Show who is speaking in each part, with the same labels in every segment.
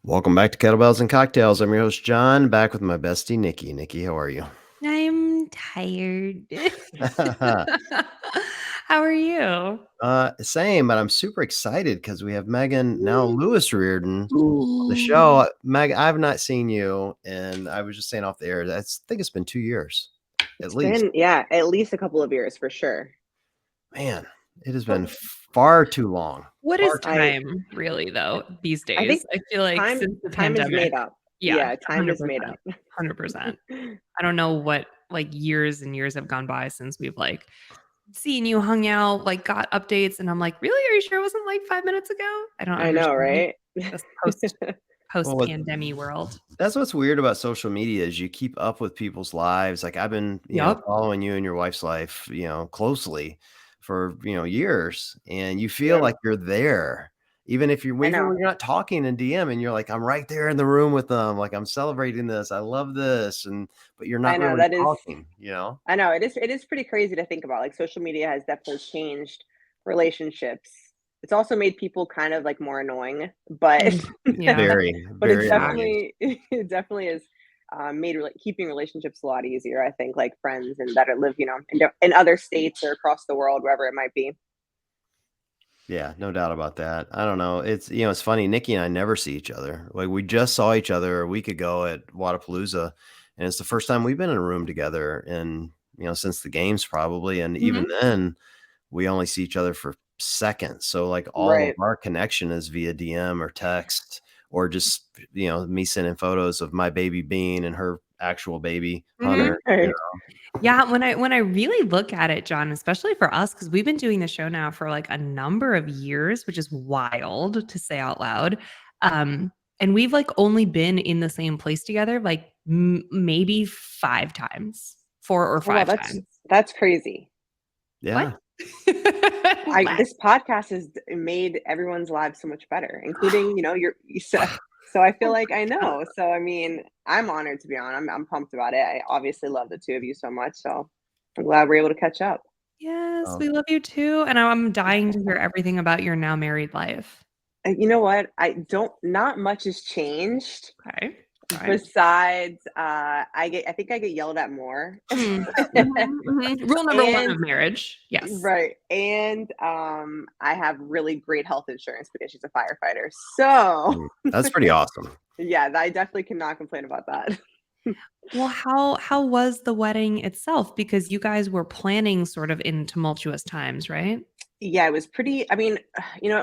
Speaker 1: Welcome back to Kettlebells and Cocktails. I'm your host, John, back with my bestie, Nikki. Nikki, how are you?
Speaker 2: I'm tired. How are you?
Speaker 1: Same, but I'm super excited because we have Megan, now
Speaker 2: Woo.
Speaker 1: Lewis Reardon, on the show.
Speaker 2: Ooh.
Speaker 1: Meg, I've not seen you, and I was just saying off the air, think it's been 2 years, at
Speaker 3: It's
Speaker 1: least.
Speaker 3: been, yeah, at least a couple of years for sure.
Speaker 1: Man, it has been far too long.
Speaker 2: What
Speaker 1: Far
Speaker 2: is
Speaker 1: too
Speaker 2: time really though these
Speaker 3: I think
Speaker 2: days? I feel like
Speaker 3: time
Speaker 2: since the
Speaker 3: time is
Speaker 2: pandemic.
Speaker 3: made up.
Speaker 2: Yeah,
Speaker 3: Yeah, time is made
Speaker 2: 100%.
Speaker 3: up.
Speaker 2: 100%. I don't know what years and years have gone by since we've seen you, hung out, got updates, and I'm like, "Really? Are you sure it wasn't 5 minutes ago?" I don't
Speaker 3: I know,
Speaker 2: understand
Speaker 3: right?
Speaker 2: this
Speaker 1: Well,
Speaker 2: post-pandemic world.
Speaker 1: that's what's weird about social media is you keep up with people's lives. Like I've been,
Speaker 2: Yep.
Speaker 1: following you and your wife's life, closely for, years, and you feel
Speaker 3: Yeah,
Speaker 1: like you're there.
Speaker 3: I
Speaker 1: Even
Speaker 3: know.
Speaker 1: when you're not talking in DM and you're like, I'm right there in the room with them. Like I'm celebrating this. I love this. But you're
Speaker 3: I
Speaker 1: not
Speaker 3: know
Speaker 1: really
Speaker 3: that is
Speaker 1: talking, you know?
Speaker 3: I know it is pretty crazy to think about. Like social media has definitely changed relationships. It's also made people kind of like more annoying, but
Speaker 2: Mm, yeah,
Speaker 1: Very,
Speaker 3: but it's
Speaker 1: very
Speaker 2: fact.
Speaker 1: annoying.
Speaker 3: definitely it definitely is made keeping relationships a lot easier. I think like friends and that live, in other states or across the world, wherever it might be.
Speaker 1: Yeah, no doubt about that. I don't know. It's funny. Nikki and I never see each other. Like we just saw each other a week ago at Wadapalooza, and it's the first time we've been in a room together in, since the games probably. And even
Speaker 2: Mhm.
Speaker 1: then, we only see each other for seconds. So like all of
Speaker 3: Right.
Speaker 1: our connection is via DM or text or just, me sending photos of my baby Bean and her actual baby
Speaker 2: Mhm.
Speaker 1: Hunter.
Speaker 3: Right.
Speaker 2: Yeah, when I really look at it, John, especially for us, because we've been doing the show now for a number of years, which is wild to say out loud. And we've only been in the same place together maybe 5 times, 4 or
Speaker 3: Oh, wow,
Speaker 2: 5 times.
Speaker 3: that's crazy.
Speaker 1: Yeah.
Speaker 2: What?
Speaker 3: I
Speaker 2: What?
Speaker 3: This podcast has made everyone's lives so much better, including, so I feel like I know. So I mean, I'm honored to be on. I'm pumped about it. I obviously love the two of you so much. So I'm glad we're able to catch up.
Speaker 2: Yes,
Speaker 1: Oh,
Speaker 2: we love you too, and I'm dying to hear everything about your now married life.
Speaker 3: And you know what? Not much has changed
Speaker 2: Okay. Okay.
Speaker 3: besides I think I get yelled at more.
Speaker 2: Mm. Mhm, mhm. Rule number 1
Speaker 3: And
Speaker 2: of marriage. Yes.
Speaker 3: right. And I have really great health insurance because she's a firefighter. So
Speaker 1: that's pretty awesome.
Speaker 3: yeah, I definitely cannot complain about that.
Speaker 2: Well, how was the wedding itself? Because you guys were planning sort of in tumultuous times, right?
Speaker 3: Yeah, it was pretty. I mean,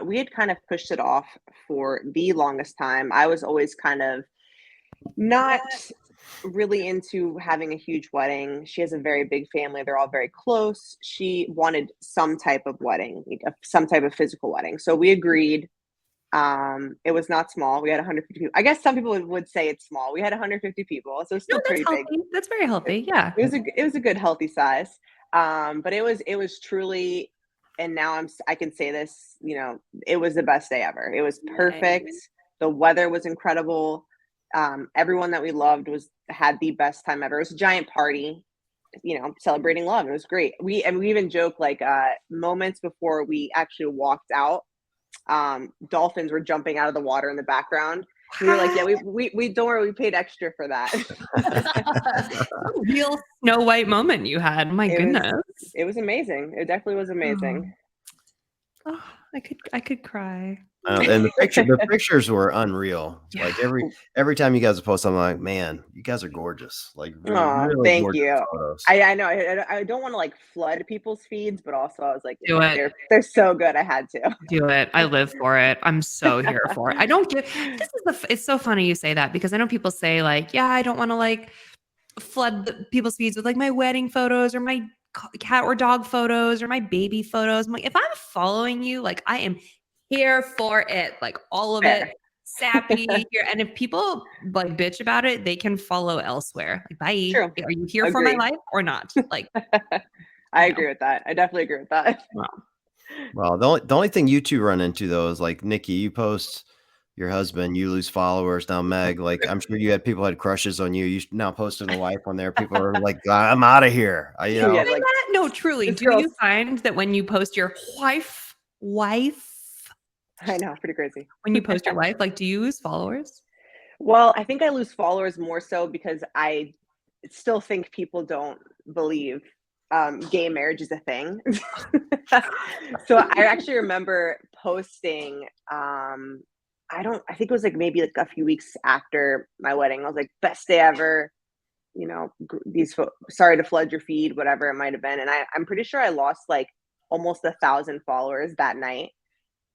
Speaker 3: we had kind of pushed it off for the longest time. I was always kind of not really into having a huge wedding. She has a very big family. They're all very close. She wanted some type of wedding, some type of physical wedding. So we agreed. It was not small. We had 150 people. I guess some people would say it's small. We had 150 people, so it's
Speaker 2: No,
Speaker 3: still
Speaker 2: that's
Speaker 3: pretty big.
Speaker 2: healthy. That's very healthy. Yeah.
Speaker 3: It was a good healthy size. But it was truly, and now I can say this, it was the best day ever. It was perfect.
Speaker 2: Nice.
Speaker 3: The weather was incredible. Everyone that we loved was had the best time ever. It was a giant party, celebrating love. It was great. We even joke like moments before we actually walked out, dolphins were jumping out of the water in the background. We were like, yeah, we don't worry, we paid extra for that.
Speaker 2: What a real Snow White moment you had. My
Speaker 3: it was
Speaker 2: goodness.
Speaker 3: it was amazing. It definitely was
Speaker 2: Oh.
Speaker 3: amazing.
Speaker 2: Oh, I could cry.
Speaker 1: And the pictures were unreal.
Speaker 2: Yeah.
Speaker 1: Like every time you guys post, I'm like, man, you guys are gorgeous. Like really,
Speaker 3: Oh,
Speaker 1: really
Speaker 3: thank
Speaker 1: gorgeous
Speaker 3: you.
Speaker 1: photos.
Speaker 3: I know I don't want to like flood people's feeds, but also I was like,
Speaker 2: Do it.
Speaker 3: they're so good. I had to.
Speaker 2: Do it. I live for it. I'm so here for it. I don't get it's so funny you say that because I know people say yeah, I don't want to flood people's feeds with my wedding photos or my cat or dog photos or my baby photos. I'm like, if I'm following you, I am here for it, all of it,
Speaker 3: Fair.
Speaker 2: sappy here. And if people bitch about it, they can follow elsewhere. Bye.
Speaker 3: True.
Speaker 2: Are you here for my
Speaker 3: Agree.
Speaker 2: life or not?
Speaker 3: I agree with that. I definitely agree with that.
Speaker 2: Well,
Speaker 1: Well, the only thing you two run into though is like Nikki, you post your husband, you lose followers. Now Meg, like I'm sure you had people had crushes on you. You now posting a wife on there. People are like, I'm out of here.
Speaker 2: do you
Speaker 3: Yeah,
Speaker 2: find
Speaker 3: like
Speaker 2: that? No, truly.
Speaker 3: this
Speaker 2: Do
Speaker 3: girl's
Speaker 2: you find that when you post your wife,
Speaker 3: I know, pretty crazy.
Speaker 2: when you post your wife, do you lose followers?
Speaker 3: Well, I think I lose followers more so because I still think people don't believe gay marriage is a thing. So I actually remember posting. I think it was like maybe like a few weeks after my wedding. I was like, best day ever. Sorry to flood your feed, whatever it might have been. And I'm pretty sure I lost like almost 1,000 followers that night.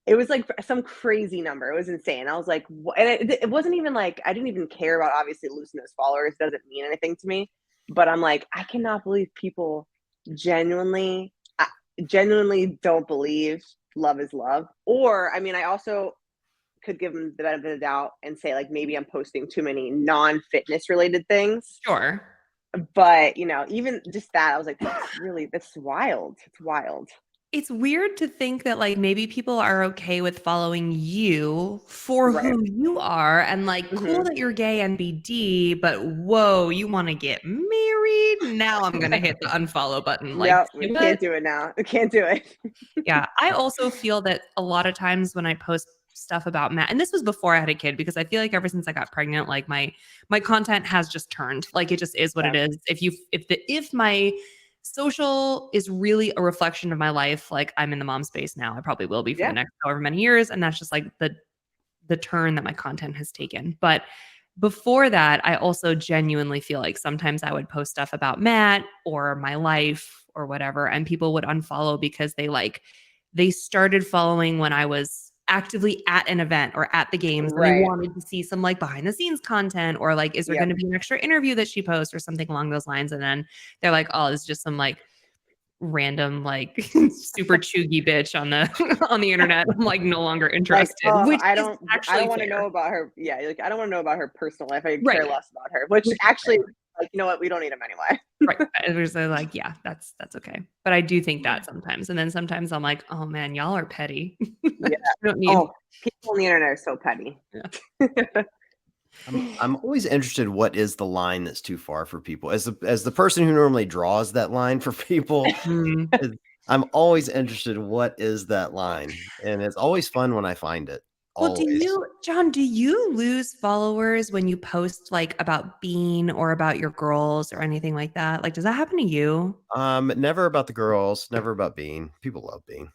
Speaker 3: It was like some crazy number. It was insane. I was like, and it wasn't even like I didn't even care about obviously losing those followers. Doesn't mean anything to me. But I'm like, I cannot believe people genuinely, genuinely don't believe love is love. Or, I mean, I also could give them the benefit of the doubt and say like maybe I'm posting too many non-fitness related things.
Speaker 2: Sure.
Speaker 3: But even just that, I was like, that's wild. It's wild.
Speaker 2: It's weird to think that like maybe people are okay with following you for
Speaker 3: Right.
Speaker 2: who you are and like cool that you're gay and BD, but whoa, you want to get married? Now I'm gonna hit the unfollow button. Like,
Speaker 3: Yep, we can't do it now. We can't do it.
Speaker 2: yeah. I also feel that a lot of times when I post stuff about Matt, and this was before I had a kid, because I feel like ever since I got pregnant, like my content has just turned. Like it just is what it is. If my social is really a reflection of my life, like I'm in the mom space now, I probably will be for the next however many years. And that's just like the turn that my content has taken. But before that, I also genuinely feel like sometimes I would post stuff about Matt or my life or whatever, and people would unfollow because they started following when I was actively at an event or at the games, and they wanted to see some like behind the scenes content, or like, is there going to be an extra interview that she posts or something along those lines? And then they're like, oh, it's just some like random like super chuggy bitch on the internet. I'm like no longer interested. Which
Speaker 3: I don't want to know about her. Yeah, like I don't want to know about her personal life. I care less about her. Which actually, like, you know what? We don't need them anyway.
Speaker 2: Right. It was like, yeah, that's okay. But I do think that sometimes. And then sometimes I'm like, oh man, y'all are petty.
Speaker 3: Yeah.
Speaker 2: Don't need
Speaker 3: people on the internet are so petty.
Speaker 2: Yeah.
Speaker 1: I'm always interested what is the line that's too far for people. As the person who normally draws that line for people, I'm always interested what is that line. And it's always fun when I find it.
Speaker 2: Well, John, do you lose followers when you post like about Bean or about your girls or anything like that? Like, does that happen to you?
Speaker 1: Never about the girls, never about Bean. People love Bean.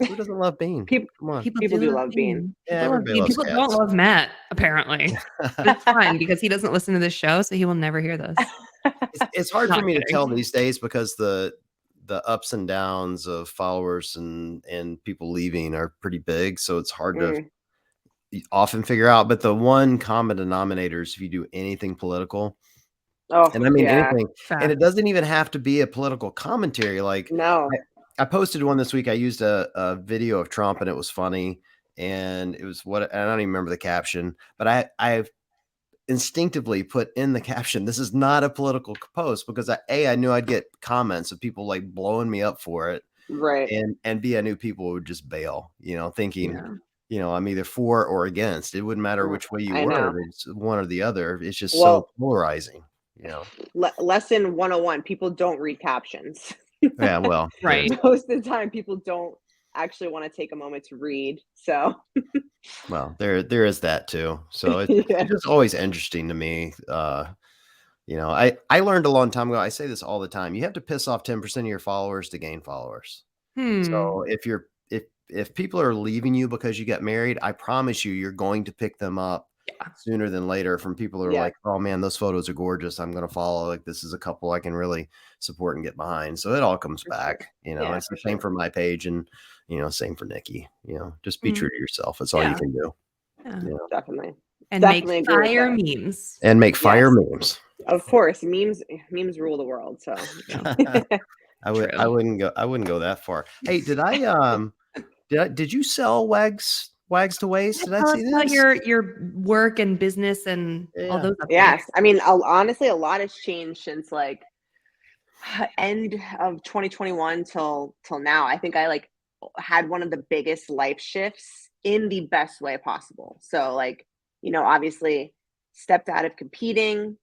Speaker 1: Who doesn't love Bean? Come on.
Speaker 3: People do love Bean.
Speaker 1: Yeah, everybody loves
Speaker 2: People
Speaker 1: cats.
Speaker 2: don't love Matt, apparently. But it's fine because he doesn't listen to this show, so he will never hear this.
Speaker 1: It's hard for me to tell these days because the ups and downs of followers and people leaving are pretty big. So it's hard to often figure out. But the one common denominator is if you do anything political. And I mean anything. And it doesn't even have to be a political commentary. Like,
Speaker 3: no.
Speaker 1: I posted one this week. I used a video of Trump and it was funny. And it was I don't even remember the caption, but I instinctively put in the caption, this is not a political post, because I knew I'd get comments of people like blowing me up for it.
Speaker 3: Right.
Speaker 1: And B, I knew people would just bail, thinking, I'm either for or against. It wouldn't matter which way you were. It's one or the other. It's just so polarizing,
Speaker 3: Lesson 101, people don't read captions.
Speaker 1: Yeah, well,
Speaker 2: right.
Speaker 3: Most of the time people don't actually want to take a moment to read. So
Speaker 1: well, there is that too. So it's just always interesting to me. I learned a long time ago. I say this all the time. You have to piss off 10% of your followers to gain followers. So if people are leaving you because you got married, I promise you're going to pick them up sooner than later from people who are like, oh man, those photos are gorgeous. I'm going to follow. Like, this is a couple I can really support and get behind. So it all comes back. It's the same for my page, and same for Nikki. Just be true to yourself. That's all you can do.
Speaker 3: Yeah. Definitely.
Speaker 2: And make fire memes.
Speaker 1: And make fire memes.
Speaker 3: Of course, memes rule the world. So
Speaker 1: I wouldn't go that far. Hey, did you sell Wags to Waste? Did I see this?
Speaker 2: About your work and business and all those updates.
Speaker 3: Yes. I mean, honestly, a lot has changed since like end of 2021 till now. I think I had one of the biggest life shifts in the best way possible. So obviously stepped out of competing.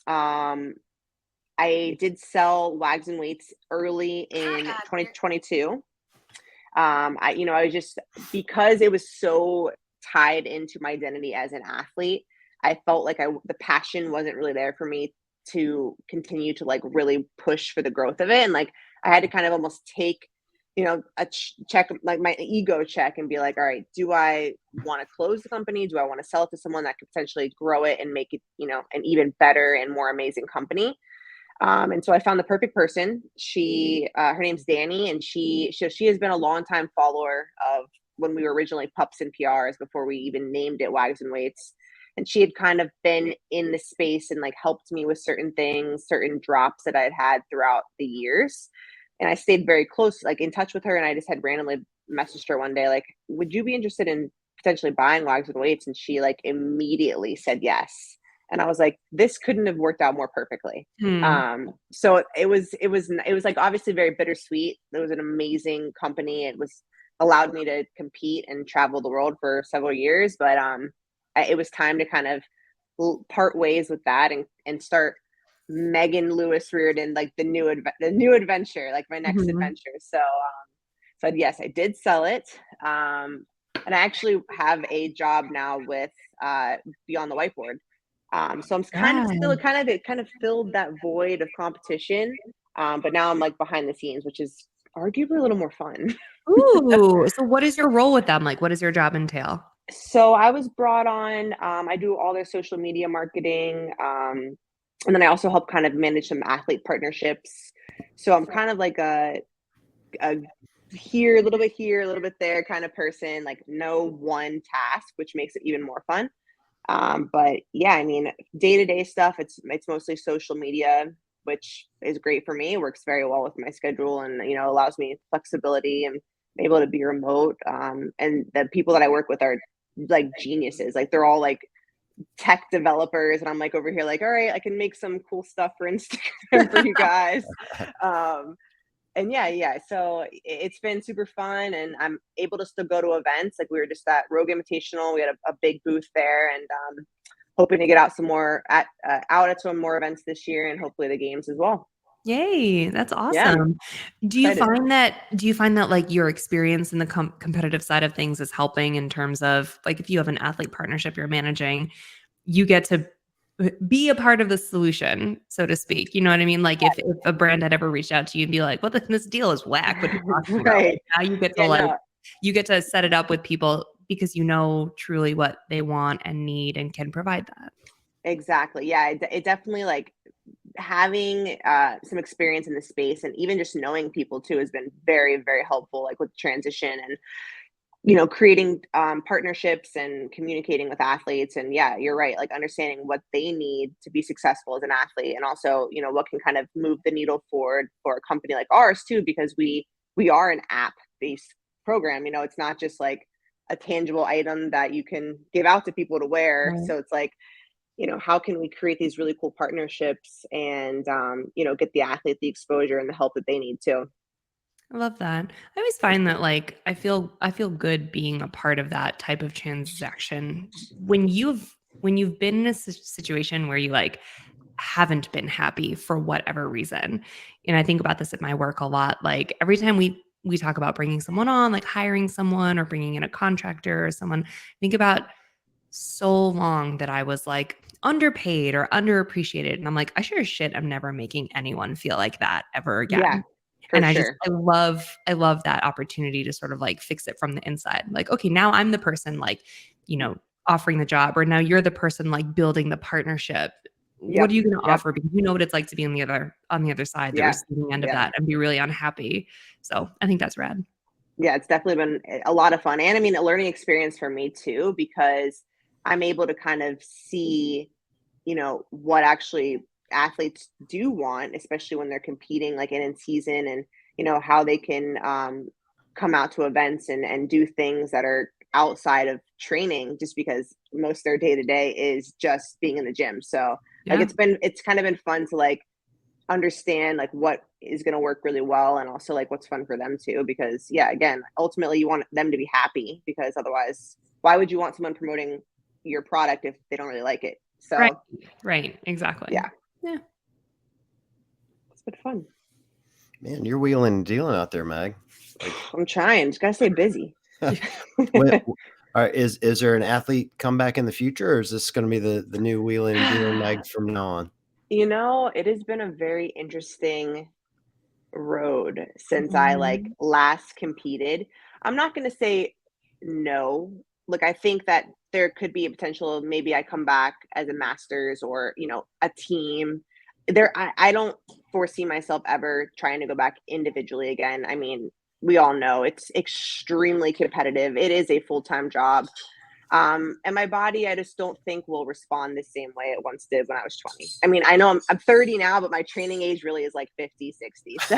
Speaker 3: I did sell Wags and Weights early in 2022. I was just, because it was so tied into my identity as an athlete, I felt like the passion wasn't really there for me to continue to like really push for the growth of it. And like I had to kind of almost take, a check, like my ego check, and be like, all right, do I want to close the company? Do I want to sell it to someone that could potentially grow it and make it, an even better and more amazing company? And so I found the perfect person. Her name's Danny, and she has been a longtime follower of when we were originally Pups and PRs before we even named it Wags and Weights. And she had kind of been in the space and like helped me with certain things, certain drops that I had throughout the years. And I stayed very close, like in touch with her. And I just had randomly messaged her one day, like, would you be interested in potentially buying Wags and Weights? And she like immediately said yes. And I was like, this couldn't have worked out more perfectly. So it was like obviously very bittersweet. It was an amazing company. It was allowed me to compete and travel the world for several years, but it was time to kind of part ways with that and start Megan Lewis Reardon, like the new adventure, like my next adventure. So yes, I did sell it. And I actually have a job now with Beyond the Whiteboard. So I'm it kind of filled that void of competition. But now I'm like behind the scenes, which is arguably a little more fun.
Speaker 2: Ooh, so what is your role with them? Like, what does your job entail?
Speaker 3: So I was brought on, I do all their social media marketing. And then I also help kind of manage some athlete partnerships. So I'm kind of like a here, a little bit here, a little bit there kind of person, like no one task, which makes it even more fun. But yeah, I mean, day-to-day stuff, it's mostly social media, which is great for me. It works very well with my schedule and, allows me flexibility and able to be remote. And the people that I work with are like geniuses. Like they're all like tech developers. And I'm like over here, like, all right, I can make some cool stuff for Instagram for you guys. And yeah. So it's been super fun, and I'm able to still go to events. Like we were just at Rogue Invitational. We had a big booth there, and hoping to get out some more out at some more events this year, and hopefully the games as well.
Speaker 2: Yay, that's awesome.
Speaker 3: Yeah.
Speaker 2: Do you find that like your experience in the competitive side of things is helping in terms of like if you have an athlete partnership you're managing, you get to be a part of the solution, so to speak. You know what I mean? Like if a brand had ever reached out to you and be like, "Well, this deal is whack," what are you talking about? Like, now you get to you get to set it up with people because you know truly what they want and need and can provide that.
Speaker 3: Exactly. Yeah. It definitely like having some experience in the space and even just knowing people too has been very, very helpful, like with transition and creating partnerships and communicating with athletes. And yeah, you're right, like understanding what they need to be successful as an athlete, and also what can kind of move the needle forward for a company like ours too, because we are an app based program. It's not just like a tangible item that you can give out to people to wear.
Speaker 2: Right.
Speaker 3: So it's like, how can we create these really cool partnerships and get the athlete the exposure and the help that they need too.
Speaker 2: I love that. I always find that like I feel good being a part of that type of transaction when you've been in a situation where you like haven't been happy for whatever reason. And I think about this at my work a lot. Like every time we talk about bringing someone on, like hiring someone or bringing in a contractor or someone, think about so long that I was like underpaid or underappreciated. And I'm like, I sure as shit I'm never making anyone feel like that ever again.
Speaker 3: Yeah.
Speaker 2: And
Speaker 3: sure.
Speaker 2: I love that opportunity to sort of like fix it from the inside. Like, okay, now I'm the person like, offering the job, or now you're the person like building the partnership. Yep. What are you going to offer? Because you know what it's like to be on the other side, the receiving end of that, and be really unhappy. So I think that's rad.
Speaker 3: Yeah, it's definitely been a lot of fun. And I mean, a learning experience for me too, because I'm able to kind of see, what actually athletes do want, especially when they're competing like in season, and how they can come out to events and do things that are outside of training, just because most of their day-to-day is just being in the gym. So like it's kind of been fun to like understand like what is going to work really well, and also like what's fun for them too, because again, ultimately you want them to be happy, because otherwise why would you want someone promoting your product if they don't really like it? So
Speaker 2: right, exactly.
Speaker 3: Yeah, it's been fun.
Speaker 1: Man, you're wheeling and dealing out there, Mag.
Speaker 3: I'm trying, just gotta stay busy.
Speaker 1: All right, is there an athlete comeback in the future, or is this going to be the new wheeling and dealing mag from now on?
Speaker 3: You know, it has been a very interesting road since I like
Speaker 2: Mhm.
Speaker 3: last competed. I'm not going to say no. Like I think that there could be a potential of maybe I come back as a masters or, a team. I don't foresee myself ever trying to go back individually again. I mean, we all know it's extremely competitive. It is a full-time job. And my body, I just don't think will respond the same way it once did when I was 20. I mean, I know I'm 30 now, but my training age really is like 50, 60. So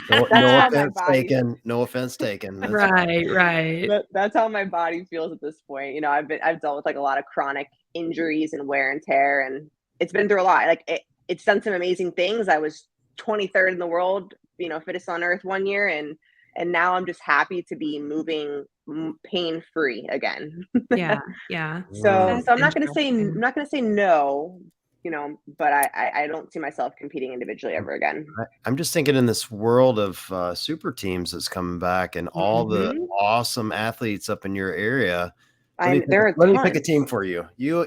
Speaker 1: No,
Speaker 3: that's
Speaker 1: no
Speaker 3: how my
Speaker 1: offense
Speaker 3: body
Speaker 1: taken. No offense taken. That's
Speaker 2: Right, right.
Speaker 3: that's how my body feels at this point. I've dealt with like a lot of chronic injuries and wear and tear, and it's been through a lot. Like it's done some amazing things. I was 23rd in the world, fittest on earth one year, and now I'm just happy to be moving pain free again.
Speaker 2: Yeah, yeah.
Speaker 3: So
Speaker 2: That's
Speaker 1: mm.
Speaker 3: so I'm
Speaker 2: interesting.
Speaker 3: not gonna say no, but I don't see myself competing individually ever again.
Speaker 1: I'm just thinking in this world of super teams that's coming back and all the
Speaker 2: Mhm.
Speaker 1: awesome athletes up in your area.
Speaker 3: There are
Speaker 1: Let me pick a team
Speaker 3: tons.
Speaker 1: for you. You,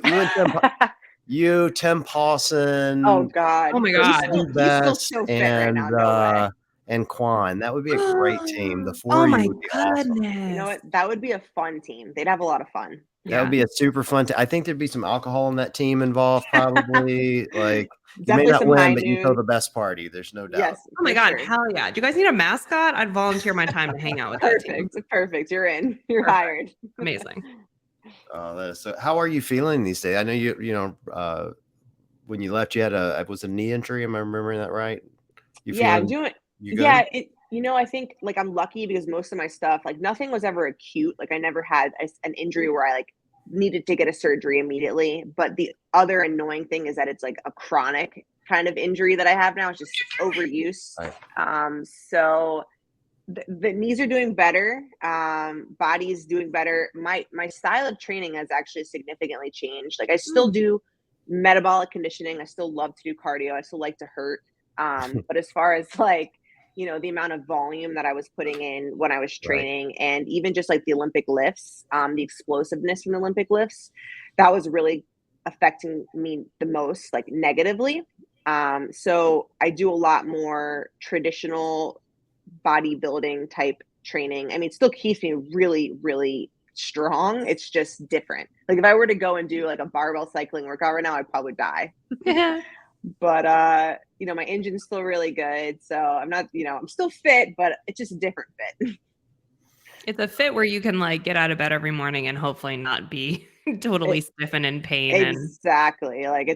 Speaker 1: Tim
Speaker 3: Oh
Speaker 1: Pawson,
Speaker 2: Oh
Speaker 3: God,
Speaker 2: my
Speaker 3: he's
Speaker 2: god.
Speaker 3: still
Speaker 1: Steve
Speaker 3: he's still
Speaker 1: Best,
Speaker 3: so fit right now. No way.
Speaker 1: and Quan. That would be a great team. The four
Speaker 2: Oh
Speaker 1: of you
Speaker 2: my
Speaker 1: would be awesome.
Speaker 3: You know
Speaker 2: goodness.
Speaker 3: what? That would be a fun team. They'd have a lot of fun.
Speaker 1: That would
Speaker 2: Yeah.
Speaker 1: be a super fun I think there'd be some alcohol in that team involved probably. Like, you may
Speaker 3: Definitely
Speaker 1: not
Speaker 3: some
Speaker 1: win,
Speaker 3: high
Speaker 1: but you throw
Speaker 3: noon.
Speaker 1: the best party. There's no doubt.
Speaker 3: Yes,
Speaker 2: Oh my
Speaker 3: for
Speaker 2: god,
Speaker 3: sure.
Speaker 2: hell yeah. Do you guys need a mascot? I'd volunteer my time to hang out with that team.
Speaker 3: Perfect. Perfect. You're in. You're
Speaker 2: Perfect.
Speaker 3: hired.
Speaker 2: Amazing.
Speaker 1: That is so how are you feeling these days? I know when you left, you had was a knee injury. Am I remembering that right? You
Speaker 3: Yeah, I'm
Speaker 1: feeling
Speaker 3: doing
Speaker 1: you
Speaker 3: yeah,
Speaker 1: good?
Speaker 3: I think like I'm lucky because most of my stuff, like nothing was ever acute. Like I never had an injury where I like needed to get a surgery immediately. But the other annoying thing is that it's like a chronic kind of injury that I have now. It's just overuse.
Speaker 1: Right.
Speaker 3: So the knees are doing better. Body's doing better. My style of training has actually significantly changed. Like I still
Speaker 2: Mm,
Speaker 3: do metabolic conditioning. I still love to do cardio. I still like to hurt. But as far as like, the amount of volume that I was putting in when I was
Speaker 1: Right.
Speaker 3: training, and even just like the Olympic lifts, the explosiveness from the Olympic lifts, that was really affecting me the most, like negatively. So I do a lot more traditional bodybuilding type training. I mean, it still keeps me really, really strong. It's just different. Like if I were to go and do like a barbell cycling workout right now, I'd probably die.
Speaker 2: yeah.
Speaker 3: But my engine's still really good. So I'm not, I'm still fit, but it's just a different fit.
Speaker 2: It's a fit where you can like get out of bed every morning and hopefully not be totally
Speaker 3: It,
Speaker 2: stiff and in pain and
Speaker 3: exactly. Like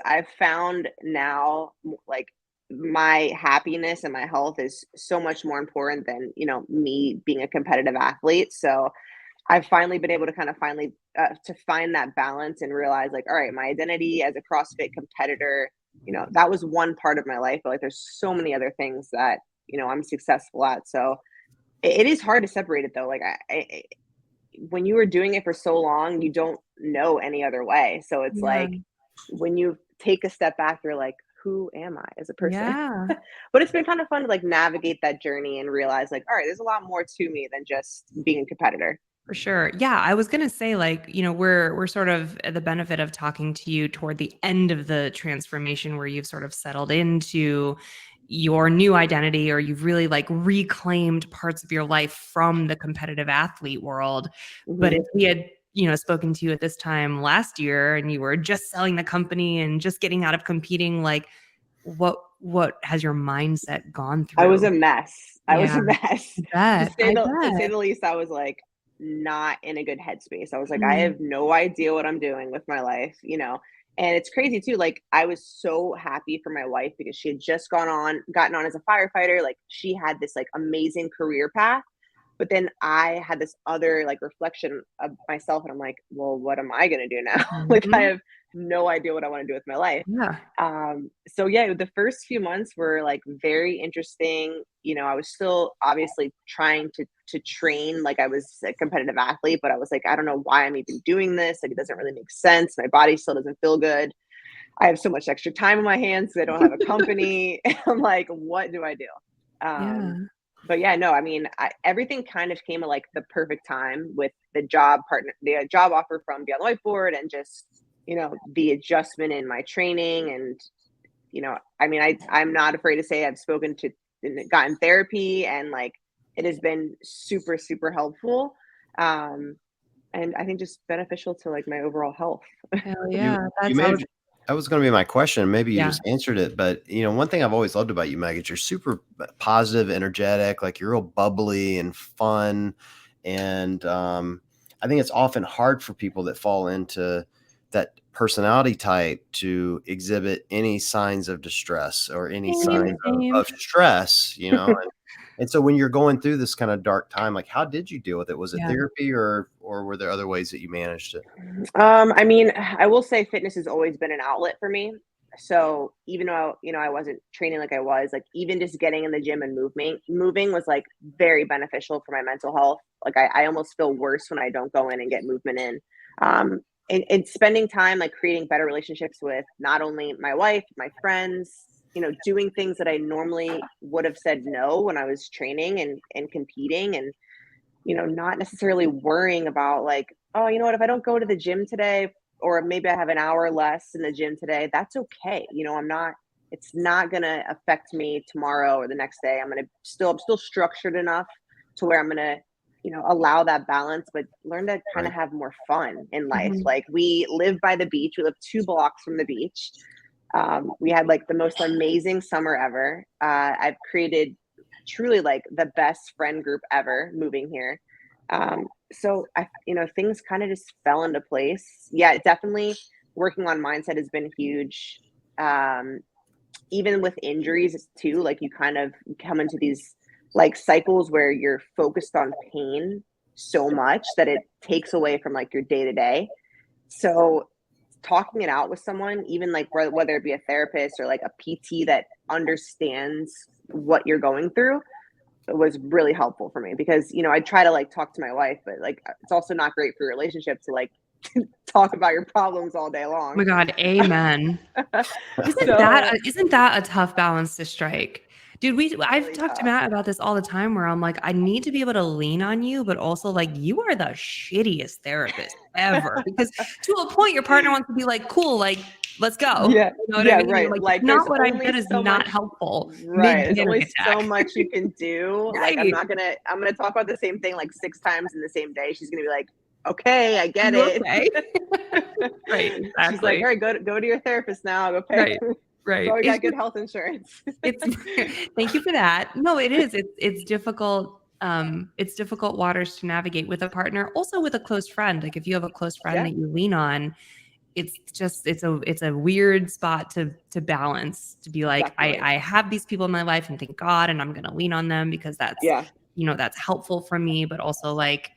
Speaker 3: I've found now like my happiness and my health is so much more important than, me being a competitive athlete. So I've finally been able to kind of to find that balance and realize like, all right, my identity as a CrossFit competitor, that was one part of my life, but like there's so many other things that, I'm successful at. So it is hard to separate it though. Like when you were doing it for so long, you don't know any other way. So it's
Speaker 2: yeah.
Speaker 3: like when you take a step back, you're like, who am I as a person?
Speaker 2: Yeah.
Speaker 3: But it's been kind of fun to like navigate that journey and realize like, all right, there's a lot more to me than just being a competitor.
Speaker 2: For sure. Yeah, I was gonna say, like, we're sort of at the benefit of talking to you toward the end of the transformation where you've sort of settled into your new identity or you've really like reclaimed parts of your life from the competitive athlete world. But
Speaker 3: Hmm.
Speaker 2: if we had, spoken to you at this time last year and you were just selling the company and just getting out of competing, like what has your mindset gone
Speaker 3: I was
Speaker 2: through?
Speaker 3: a mess. I was
Speaker 2: Yeah,
Speaker 3: a mess.
Speaker 2: I
Speaker 3: To say
Speaker 2: bet.
Speaker 3: the least, I was like not in a good headspace. I was like, I
Speaker 2: Mm,
Speaker 3: have no idea what I'm doing with my life. And it's crazy too. Like I was so happy for my wife because she had just gotten on as a firefighter. Like she had this like amazing career path. But then I had this other like reflection of myself and I'm like, well, what am I gonna do now? Like I
Speaker 2: mhm.
Speaker 3: have no idea what I want to do with my life.
Speaker 2: Yeah.
Speaker 3: So yeah, the first few months were like very interesting. I was still obviously trying to train like I was a competitive athlete, but I was like, I don't know why I'm even doing this. Like it doesn't really make sense. My body still doesn't feel good. I have so much extra time on my hands because I don't have a company. I'm like, what do I do? Um,
Speaker 2: Yeah.
Speaker 3: But yeah, no, I mean, everything kind of came at like the perfect time with the job offer from Beyond the Whiteboard, and just, the adjustment in my training. And, I mean, I'm not afraid to say I've spoken to and gotten therapy, and like it has been super, super helpful. Um, and I think just beneficial to like my overall health.
Speaker 2: Hell
Speaker 1: You
Speaker 2: yeah.
Speaker 1: you
Speaker 2: That's how.
Speaker 1: made that was gonna be my question, maybe you
Speaker 2: Yeah.
Speaker 1: just answered it, but, one thing I've always loved about you, Meg, is you're super positive, energetic, like, you're real bubbly and fun, and, I think it's often hard for people that fall into that personality type to exhibit any signs of distress or any
Speaker 2: Same,
Speaker 1: signs
Speaker 2: same.
Speaker 1: of stress, and so when you're going through this kinda dark time, like, how did you deal with it? Was it
Speaker 2: Yeah.
Speaker 1: therapy or were there other ways that you managed it?
Speaker 3: I mean, I will say fitness has always been an outlet for me. So even though, I wasn't training like I was, like even just getting in the gym and moving was like very beneficial for my mental health. Like I almost feel worse when I don't go in and get movement in. And spending time like creating better relationships with not only my wife, my friends, doing things that I normally would have said no when I was training and competing, and not necessarily worrying about like, oh, you know what, if I don't go to the gym today, or maybe I have an hour less in the gym today, that's okay. It's not gonna affect me tomorrow or the next day. I'm still structured enough to where I'm gonna, allow that balance, but learn to kind of
Speaker 1: Right.
Speaker 3: have more fun in life.
Speaker 2: Mhm.
Speaker 3: Like we live by the beach, we live 2 blocks from the beach. We had like the most amazing summer ever. I've created truly like the best friend group ever moving here. So things kind of just fell into place. Yeah, definitely working on mindset has been huge. Um, Even with injuries too, like you kind of come into these like cycles where you're focused on pain so much that it takes away from like your day to day. So talking it out with someone, even like whether it be a therapist or like a PT that understands what you're going through, was really helpful for me. Because I try to like talk to my wife, but like it's also not great for your relationship to like talk about your problems all day
Speaker 2: Oh
Speaker 3: long.
Speaker 2: my God, amen.
Speaker 3: So
Speaker 2: Isn't that a tough balance to strike? Dude, I've
Speaker 3: really
Speaker 2: talked to
Speaker 3: tough.
Speaker 2: Matt about this all the time where I'm like, I need to be able to lean on you, but also like you are the shittiest therapist ever. Because to a point, your partner wants to be like, cool, like, let's go.
Speaker 3: Yeah,
Speaker 2: You know what I
Speaker 3: yeah,
Speaker 2: mean? And you're
Speaker 3: right.
Speaker 2: like,
Speaker 3: Like there's
Speaker 2: not what I
Speaker 3: only
Speaker 2: did is
Speaker 3: so
Speaker 2: not
Speaker 3: much.
Speaker 2: helpful. Mid
Speaker 3: Right. There's
Speaker 2: panic
Speaker 3: only so
Speaker 2: attack.
Speaker 3: much you can do. Like
Speaker 2: Right.
Speaker 3: I'm gonna talk about the same thing like 6 times in the same day. She's gonna be like, okay, I get
Speaker 2: You
Speaker 3: it.
Speaker 2: okay? Right,
Speaker 3: She's like,
Speaker 2: exactly.
Speaker 3: all right, go to your therapist now. Go pay.
Speaker 2: Right. Right.
Speaker 3: Probably
Speaker 2: It's
Speaker 3: got good health insurance.
Speaker 2: It's thank you for that. No, it is. It's difficult. It's difficult waters to navigate with a partner, also with a close friend. Like if you have a close friend
Speaker 3: Yeah,
Speaker 2: that you lean on, it's a weird spot to balance, to be like,
Speaker 3: definitely.
Speaker 2: I have these people in my life and thank God, and I'm gonna lean on them because
Speaker 3: Yeah,
Speaker 2: that's helpful for me, but also like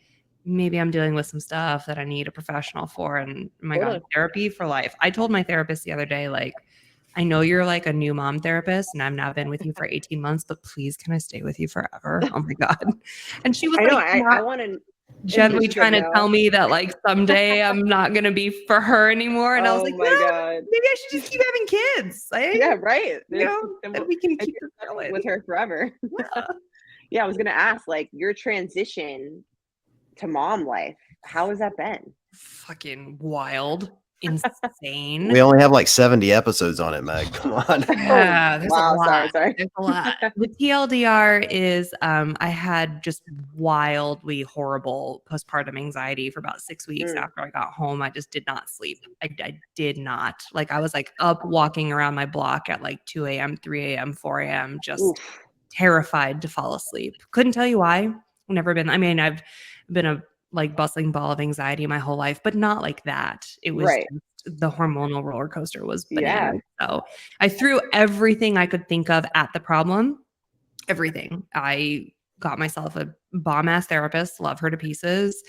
Speaker 2: maybe I'm dealing with some stuff that I need a professional for. And oh my God,
Speaker 3: totally.
Speaker 2: therapy for life. I told my therapist the other day, like, I know you're like a new mom therapist and I've now been with you for 18 months, but please can I stay with you forever? Oh my God. And she was
Speaker 3: I know.
Speaker 2: like
Speaker 3: I
Speaker 2: not
Speaker 3: want to.
Speaker 2: gently
Speaker 3: She said
Speaker 2: trying to tell
Speaker 3: no.
Speaker 2: me that like someday I'm not gonna be for her anymore. And I was
Speaker 3: Oh
Speaker 2: like,
Speaker 3: my
Speaker 2: well,
Speaker 3: god.
Speaker 2: maybe I should just keep having kids.
Speaker 3: Yeah, right.
Speaker 2: And we can
Speaker 3: And
Speaker 2: keep
Speaker 3: you're
Speaker 2: this
Speaker 3: stuck
Speaker 2: going.
Speaker 3: with her forever.
Speaker 2: Yeah.
Speaker 3: Yeah, I was gonna ask, like, your transition to mom life, how has that been?
Speaker 2: Fucking wild, insane.
Speaker 1: We only have like 70 episodes on it, Meg. Come on.
Speaker 3: Oh,
Speaker 2: Yeah, there's a
Speaker 3: wow,
Speaker 2: lot.
Speaker 3: sorry.
Speaker 2: There's a lot. The TLDR is I had just wildly horrible postpartum anxiety for about 6 weeks
Speaker 3: Mm,
Speaker 2: after I got home. I just did not sleep. I did not. Like I was like up walking around my block at like 2 a.m., 3 a.m., 4 a.m., just
Speaker 3: oof,
Speaker 2: terrified to fall asleep. Couldn't tell you why. Never been. I mean, I've been a like bustling ball of anxiety my whole life, but not like that. It was
Speaker 3: right.
Speaker 2: just the hormonal roller coaster was
Speaker 3: Yeah,
Speaker 2: bananas. So I threw everything I could think of at the problem. Everything. I got myself a bomb ass therapist, love her to pieces.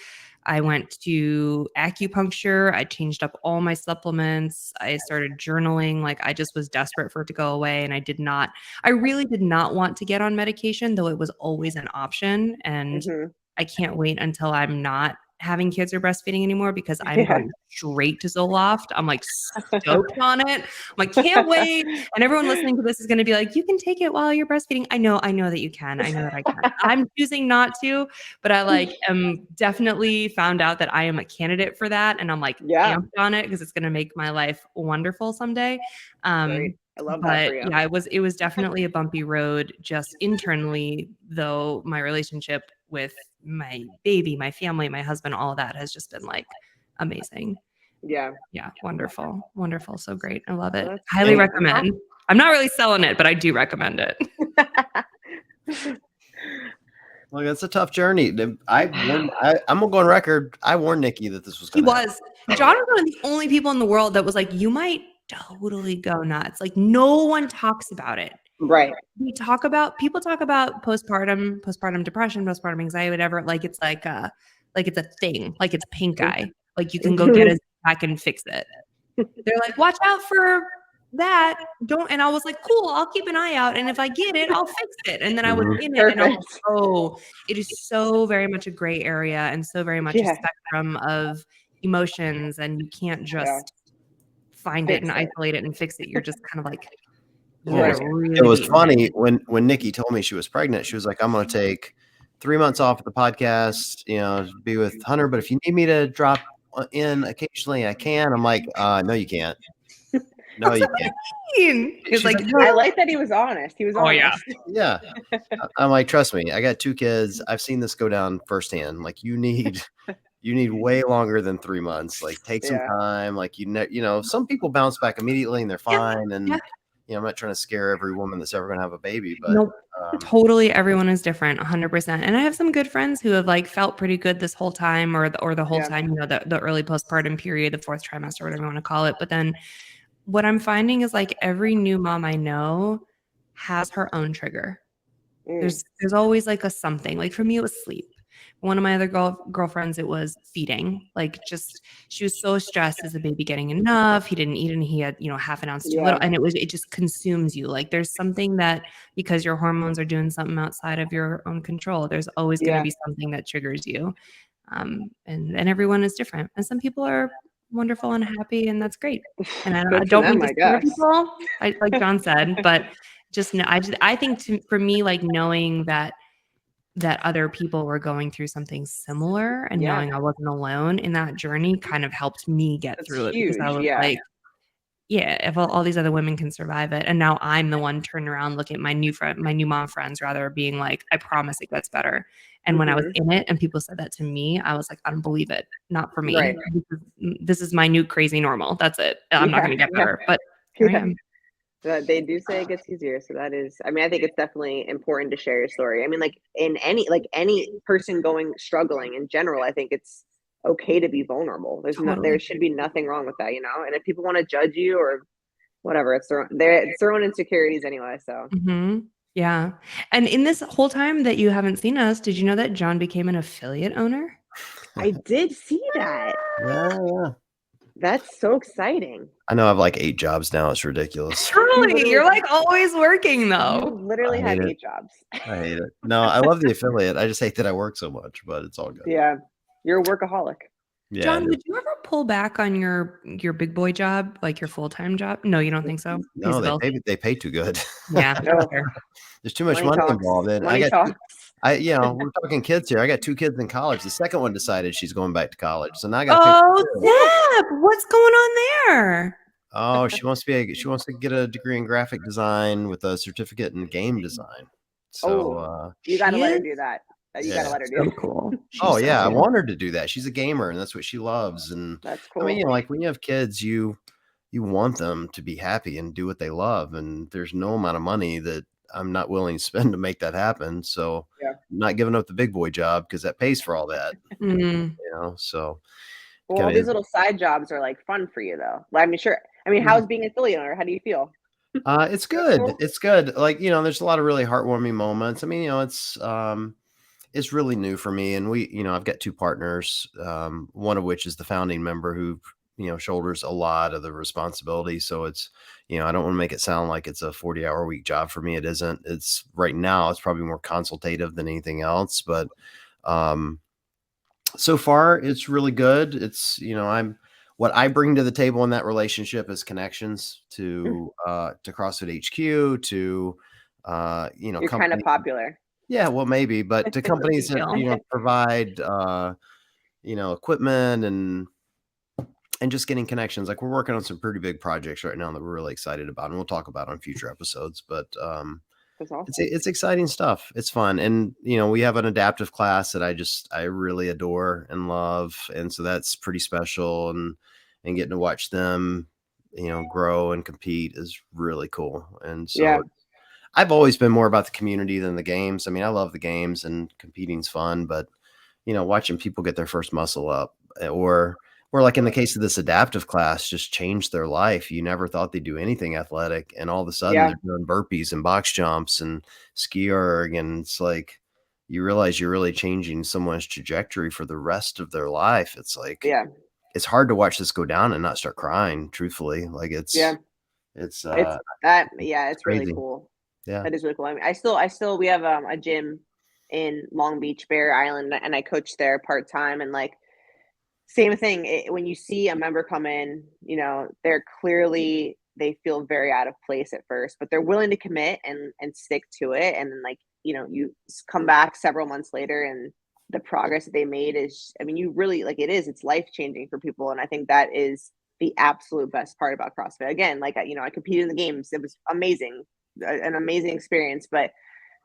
Speaker 2: I went to acupuncture. I changed up all my supplements. I started journaling. Like I just was desperate for it to go away. And I really did not want to get on medication, though it was always an option. And
Speaker 3: mhm,
Speaker 2: I can't wait until I'm not having kids or breastfeeding anymore because I'm
Speaker 3: Yeah.
Speaker 2: going straight to Zoloft. I'm like stoked on it. I'm like, can't wait. And everyone listening to this is going to be like, you can take it while you're breastfeeding. I know that you can. I know that I can. I'm choosing not to, but I like am definitely found out that I am a candidate for that. And I'm like
Speaker 3: Yeah.
Speaker 2: amped on it because it's going to make my life wonderful someday.
Speaker 3: Great. I love that for
Speaker 2: But
Speaker 3: you.
Speaker 2: yeah, it was definitely a bumpy road just internally, though my relationship with my baby, my family, my husband, all of that has just been like amazing.
Speaker 3: Yeah.
Speaker 2: Yeah, wonderful. Wonderful. So great. I love it.
Speaker 3: Well, that's
Speaker 2: Highly
Speaker 3: great.
Speaker 2: recommend. I'm not really selling it, but I do recommend it.
Speaker 1: Like, it's a tough journey. I'm gonna go on record. I warned Nikki that this was
Speaker 2: He
Speaker 1: gonna happen.
Speaker 2: was. John was one of the only people in the world that was like, you might totally go nuts. Like no one talks about it.
Speaker 3: Right.
Speaker 2: People talk about postpartum depression, postpartum anxiety, whatever. Like it's like it's a thing. Like it's pink eye. Like you can go get a back and fix it. They're like, watch out for that. And I was like, cool, I'll keep an eye out. And if I get it, I'll fix it. And then I was in it and I was like, oh, it is so very much a gray area and so very much a spectrum of emotions. And you can't just find it and isolate it and fix it. You're just kind of like,
Speaker 1: it was funny when Nikki told me she was pregnant. She was like, I'm going to take 3 months off of the podcast, be with Hunter. But if you need me to drop in occasionally, I can. I'm like, no, you can't. No, you can't.
Speaker 2: He's like,
Speaker 3: I like that he was honest. He was honest.
Speaker 1: Yeah. I'm like, trust me, I got 2 kids. I've seen this go down firsthand. Like you need way longer than 3 months. Like take some time. Like, some people bounce back immediately and they're fine. And I'm not trying to scare every woman that's ever going to have a baby, but
Speaker 2: nope. Totally. Everyone is different 100%. And I have some good friends who have like felt pretty good this whole time or the whole time, the early postpartum period, the 4th trimester, whatever you want to call it. But then what I'm finding is like every new mom I know has her own trigger. There's always like a something. Like for me, it was sleep. One of my other girlfriends, it was feeding. Like just she was so stressed as a baby getting enough. He didn't eat and he had, half an ounce too little. And it just consumes you. Like there's something that because your hormones are doing something outside of your own control, there's always going to be something that triggers you. And everyone is different. And some people are wonderful and happy, and that's great. And I don't mean to scare people, like John said, but just no, I think for me, like knowing that other people were going through something similar and knowing I wasn't alone in that journey kind of helped me get through it because I was like, if all these other women can survive it, and now I'm the one turning around, looking at my new mom friends rather, being like, I promise it gets better. And when I was in it and people said that to me, I was like, I don't believe it. Not for me. Right. This is my new crazy normal. That's it. I'm not going to get better, but here I am.
Speaker 3: They do say it gets easier. So that is, I think it's definitely important to share your story. Like in any person struggling in general, I think it's okay to be vulnerable. There should be nothing wrong with that, and if people want to judge you or whatever, it's their own insecurities anyway. So
Speaker 2: yeah. And in this whole time that you haven't seen us, did you know that John became an affiliate owner?
Speaker 3: I did see that.
Speaker 1: Yeah.
Speaker 3: That's so exciting.
Speaker 1: I know I have like 8 jobs now. It's ridiculous.
Speaker 2: Truly, you're like always working though.
Speaker 3: You literally have 8 jobs.
Speaker 1: I hate it. No, I love the affiliate. I just hate that I work so much, but it's all good.
Speaker 3: Yeah. You're a workaholic.
Speaker 2: Yeah, John, would you ever pull back on your big boy job, like your full-time job? No, you don't think so?
Speaker 1: No, they pay too good.
Speaker 2: Yeah.
Speaker 1: There's too much money involved. And we're talking kids here. I got 2 kids in college. The second one decided she's going back to college. So now I got
Speaker 2: Zeb, what's going on there?
Speaker 1: Oh, she wants to get a degree in graphic design with a certificate in game design. So
Speaker 3: you gotta let her do that. You gotta let her do.
Speaker 2: So cool.
Speaker 1: I want her to do that. She's a gamer and that's what she loves. And
Speaker 3: that's cool.
Speaker 1: Like when you have kids, you want them to be happy and do what they love. And there's no amount of money that I'm not willing to spend to make that happen. So I'm not giving up the big boy job because that pays for all that. So
Speaker 3: all these little side jobs are like fun for you though. How's being an affiliate owner? How do you feel?
Speaker 1: It's good. Cool. It's good. Like, there's a lot of really heartwarming moments. It's really new for me. And I've got 2 partners, one of which is the founding member who, shoulders a lot of the responsibility. So it's, I don't want to make it sound like it's a 40-hour week job for me. It isn't. It's right now, it's probably more consultative than anything else. But So far, it's really good. It's, I'm what I bring to the table in that relationship is connections to CrossFit HQ, to
Speaker 3: You're kind of
Speaker 1: company.
Speaker 3: popular.
Speaker 1: Yeah, well, maybe, but to companies that
Speaker 2: Deal.
Speaker 1: provide equipment and just getting connections. Like, we're working on some pretty big projects right now that we're really excited about, and we'll talk about on future episodes. But
Speaker 3: That's awesome.
Speaker 1: it's exciting stuff. It's fun, and we have an adaptive class that I really adore and love, and so that's pretty special. And getting to watch them, grow and compete is really cool. And
Speaker 3: Yeah.
Speaker 1: so I've always been more about the community than the games. I mean, I love the games and competing's fun, but watching people get their first muscle up, or like in the case of this adaptive class, just change their life. You never thought they'd do anything athletic, and all of a sudden
Speaker 3: Yeah.
Speaker 1: they're doing burpees and box jumps and ski erg, and it's like you realize you're really changing someone's trajectory for the rest of their life. It's like
Speaker 3: Yeah.
Speaker 1: it's hard to watch this go down and not start crying, truthfully. Like it's
Speaker 3: Yeah.
Speaker 1: it's
Speaker 3: It's that. Yeah. It's really
Speaker 1: crazy.
Speaker 3: cool.
Speaker 1: Yeah.
Speaker 3: That is really cool. I mean, we have a gym in Long Beach, Bear Island, and I coach there part time. And like, same thing. When you see a member come in, they feel very out of place at first, but they're willing to commit and stick to it. And then, like, come back several months later, and the progress that they made is, I mean, you really like it's life changing for people. And I think that is the absolute best part about CrossFit. Again, like, I competed in the games. It was amazing, an amazing experience. But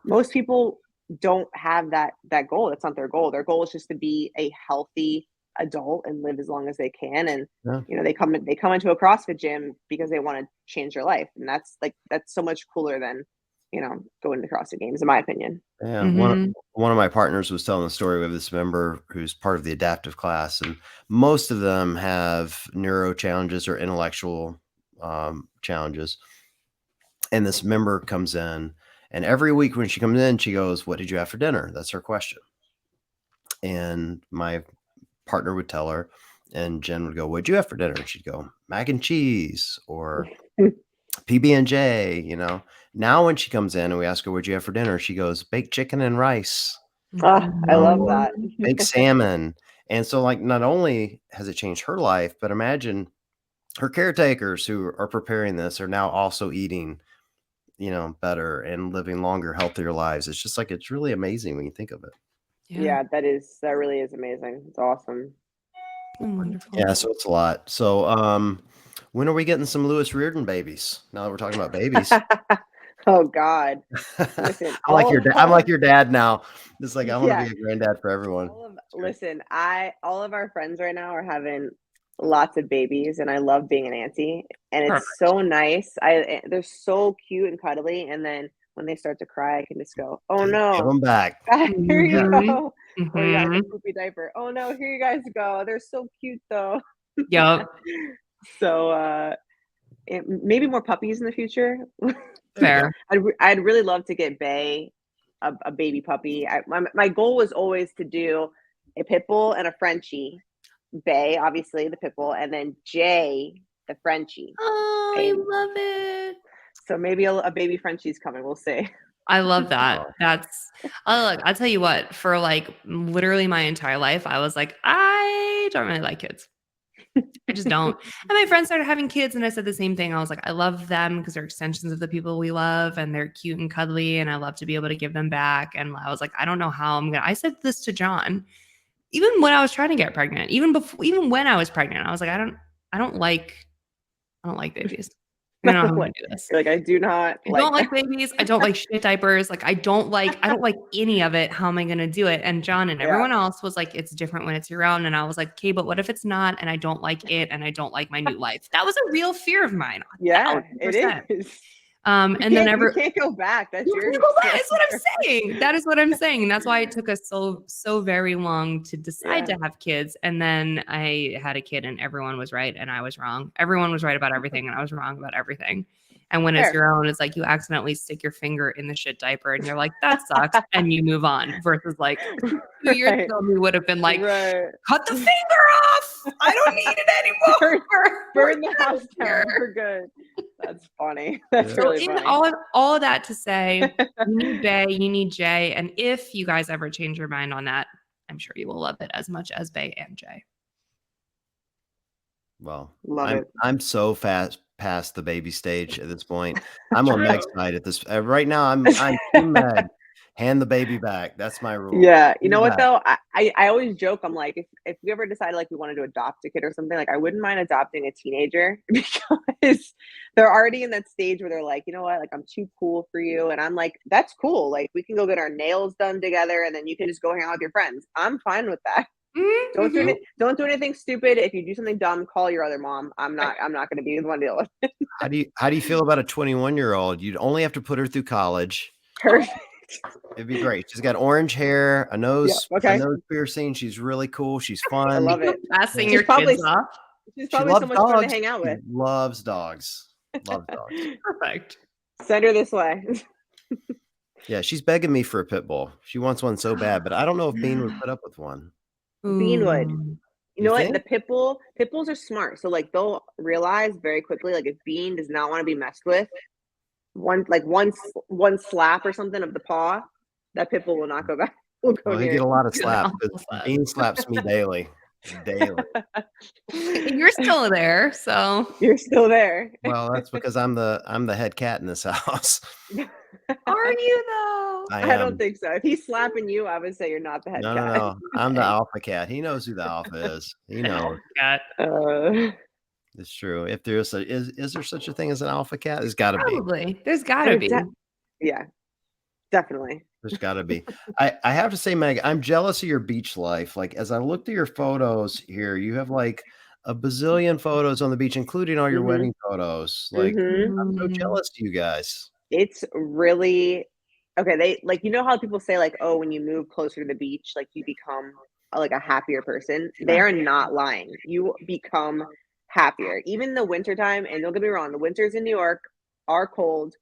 Speaker 3: most people don't have that goal. That's not their goal. Their goal is just to be a healthy adult and live as long as they can. And
Speaker 1: Yeah.
Speaker 3: they come into a CrossFit gym because they want to change their life. And that's so much cooler than going to CrossFit games, in my opinion.
Speaker 1: Yeah,
Speaker 2: Mhm.
Speaker 1: one of my partners was telling the story of this member who's part of the adaptive class, and most of them have neuro challenges or intellectual challenges. And this member comes in, and every week when she comes in, she goes, "What did you have for dinner?" That's her question. And my partner would tell her, and Jen would go, "What'd you have for dinner?" And she'd go, "Mac and cheese," or PB&J. Now when she comes in and we ask her, "What'd you have for dinner?" She goes, "Baked chicken and rice,
Speaker 3: Oh, I love
Speaker 1: or
Speaker 3: that.
Speaker 1: baked salmon." And so, like, not only has it changed her life, but imagine her caretakers who are preparing this are now also eating, better and living longer, healthier lives. It's just like, it's really amazing when you think of it.
Speaker 3: Yeah, that really is amazing. It's awesome.
Speaker 2: Wonderful.
Speaker 1: Yeah, so it's a lot. So, when are we getting some Lewis Reardon babies? Now that we're talking about babies.
Speaker 3: Oh God. Listen,
Speaker 1: I'm like your dad now. It's like I want to
Speaker 3: yeah.
Speaker 1: be a granddad for everyone.
Speaker 3: Listen, all of our friends right now are having lots of babies, and I love being an auntie, and
Speaker 2: Perfect.
Speaker 3: it's so nice. They're so cute and cuddly, and then when they start to cry, I can just go, "Oh
Speaker 1: Give
Speaker 3: no,
Speaker 1: them back.
Speaker 3: here you
Speaker 2: Mhm.
Speaker 3: go." Or you got the
Speaker 2: Mhm.
Speaker 3: poopy diaper. "Oh no, here you guys go. They're so cute though."
Speaker 2: Yep.
Speaker 3: So maybe more puppies in the future.
Speaker 1: There you go.
Speaker 2: Fair.
Speaker 3: I'd really love to get Bay a baby puppy. My goal was always to do a pit bull and a Frenchie. Bay, obviously the pit bull, and then Jay, the Frenchie.
Speaker 2: Oh, I
Speaker 3: And
Speaker 2: love it.
Speaker 3: so maybe a baby Frenchie's coming. We'll see.
Speaker 2: I love that.
Speaker 1: Oh.
Speaker 2: That's look, I'll tell you what, for like literally my entire life, I was like, I don't really like kids. I just don't. And my friends started having kids, and I said the same thing. I was like, I love them because they're extensions of the people we love, and they're cute and cuddly, and I love to be able to give them back. And I was like, I don't know how I'm gonna. I said this to John, even when I was trying to get pregnant, even when I was pregnant, I was like, I don't like babies. I don't know how I'm gonna do this.
Speaker 3: You're like, I do not
Speaker 2: I don't like babies. I don't like shit diapers. Like I don't like any of it. How am I going to do it? And John and everyone else was like, it's different when it's your own. And I was like, okay, but what if it's not? And I don't like it. And I don't like my new life. That was a real fear of mine.
Speaker 3: Yeah,
Speaker 2: 1,000%.
Speaker 3: it is.
Speaker 2: And then
Speaker 3: you can't go back. That's your.
Speaker 2: That's what I'm saying. That is what I'm saying. That's why it took us so very long to decide to have kids. And then I had a kid, and everyone was right, and I was wrong. Everyone was right about everything, and I was wrong about everything. And when it's your own, it's like you accidentally stick your finger in the shit diaper, and you're like, that sucks, and you move on. Versus like 2 years ago, we would have been like, cut the finger off. I don't need it anymore.
Speaker 3: Burn the house down. We're good. That's funny. That's really funny.
Speaker 2: All of that to say, you need Bay, you need Jay, and if you guys ever change your mind on that, I'm sure you will love it as much as Bay and Jay.
Speaker 1: Well,
Speaker 3: Love
Speaker 1: I'm
Speaker 3: it.
Speaker 1: I'm so fast past the baby stage at this point. I'm on Meg's side at this right now. I'm Team Meg. Hand the baby back. That's my rule.
Speaker 3: Yeah, you
Speaker 1: Hand
Speaker 3: know
Speaker 1: it
Speaker 3: what
Speaker 1: back.
Speaker 3: though? I always joke. I'm like, if we ever decided like we wanted to adopt a kid or something, like I wouldn't mind adopting a teenager because they're already in that stage where they're like, you know what, like I'm too cool for you, and I'm like, that's cool. Like we can go get our nails done together, and then you can just go hang out with your friends. I'm fine with that. Don't do
Speaker 2: Mhm.
Speaker 3: it. Don't do anything stupid. If you do something dumb, call your other mom. I'm not going to be the one to deal with it.
Speaker 1: How do you feel about a 21-year-old? You'd only have to put her through college.
Speaker 3: Perfect.
Speaker 1: It'd be great. She's got orange hair, a
Speaker 3: Yeah.
Speaker 1: nose
Speaker 3: Okay.
Speaker 1: piercing. She's really cool. She's
Speaker 3: I
Speaker 1: fun.
Speaker 3: love it.
Speaker 2: Passing
Speaker 3: She's
Speaker 2: your
Speaker 3: probably
Speaker 2: kids off.
Speaker 3: she's
Speaker 1: She
Speaker 3: probably so
Speaker 1: loves
Speaker 3: much fun to
Speaker 1: dogs.
Speaker 3: hang out
Speaker 1: She
Speaker 3: with.
Speaker 1: loves dogs. Loves dogs.
Speaker 2: Perfect.
Speaker 3: Send her this way.
Speaker 1: Yeah, she's begging me for a pit bull. She wants one so bad, but I don't know if Bean would put up with one.
Speaker 3: Beanwood.
Speaker 2: Ooh.
Speaker 3: You
Speaker 1: You
Speaker 3: know what?
Speaker 1: think?
Speaker 3: The pit bulls are smart. So like they'll realize very quickly, like if Bean does not want to be messed with, one slap or something of the paw, that pit bull will not go back. Will go
Speaker 1: Well, he
Speaker 3: near
Speaker 1: get a
Speaker 3: it.
Speaker 1: lot of
Speaker 2: Yeah,
Speaker 1: slaps.
Speaker 2: no,
Speaker 1: 'Cause
Speaker 2: slap.
Speaker 1: Bean slaps me daily. Daily.
Speaker 2: And you're still there, so
Speaker 3: You're still there.
Speaker 1: Well, that's because I'm the head cat in this house.
Speaker 2: are you though?
Speaker 1: I
Speaker 3: I don't
Speaker 1: am.
Speaker 3: think so. If he's slapping you, I would say you're not the head
Speaker 1: No.
Speaker 3: cat.
Speaker 1: I'm the alpha cat. He knows who the alpha is. He knows.
Speaker 2: Cat.
Speaker 1: It's true. If there's is there such a thing as an alpha cat? There's got to be.
Speaker 2: Probably. There's gotta be.
Speaker 3: Yeah, definitely.
Speaker 1: There's got to be. I have to say, Meg, I'm jealous of your beach life. Like as I looked at your photos here, you have like a bazillion photos on the beach, including all your
Speaker 3: Mhm.
Speaker 1: wedding photos. Like
Speaker 3: Mhm.
Speaker 1: I'm so
Speaker 2: Mm.
Speaker 1: jealous of you guys.
Speaker 3: It's really okay. They like you know how people say like, oh, when you move closer to the beach, like you become like a happier person. They are not lying. You become happier. Even the wintertime, and don't get me wrong, the winters in New York are cold.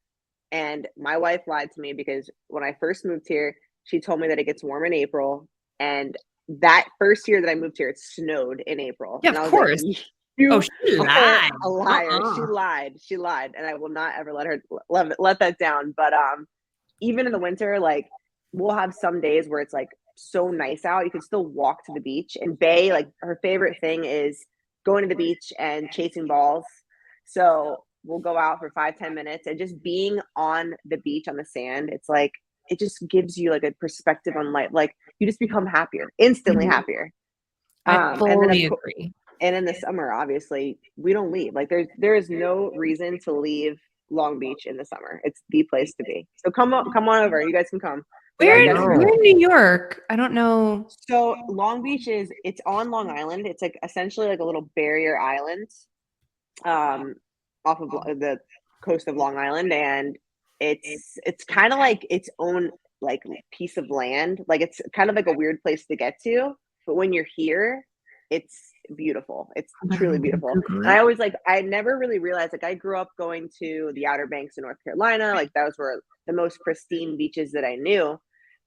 Speaker 3: And my wife lied to me because when I first moved here, she told me that it gets warm in April. And that first year that I moved here, it snowed in April.
Speaker 2: Yeah,
Speaker 3: and I
Speaker 2: of
Speaker 3: was
Speaker 2: course.
Speaker 3: like, you
Speaker 2: Oh, she
Speaker 3: are
Speaker 2: lied.
Speaker 3: a liar. She
Speaker 2: Uh-uh.
Speaker 3: lied. She lied. And I will not ever let her let that down. But even in the winter, like we'll have some days where it's like so nice out. You can still walk to the beach. And Bay, like her favorite thing is going to the beach and chasing balls. So we'll go out for 5-10 minutes and just being on the beach on the sand. It's like it just gives you like a perspective on life. Like you just become happier, instantly
Speaker 2: Mhm.
Speaker 3: happier.
Speaker 2: I
Speaker 3: And then
Speaker 2: fully agree.
Speaker 3: and in the summer, obviously, we don't leave. Like there is no reason to leave Long Beach in the summer. It's the place to be. So come on over. You guys can come. We
Speaker 2: Where
Speaker 3: are
Speaker 2: in,
Speaker 3: getting
Speaker 1: know.
Speaker 2: where in New York? I don't know.
Speaker 3: so Long Beach it's on Long Island. It's like essentially like a little barrier island, off of the coast of Long Island, and it's kind of like its own like piece of land. Like it's kind of like a weird place to get to, but when you're here, it's beautiful. It's truly beautiful. And I always like I never really realized like I grew up going to the Outer Banks in North Carolina. Like those were the most pristine beaches that I knew.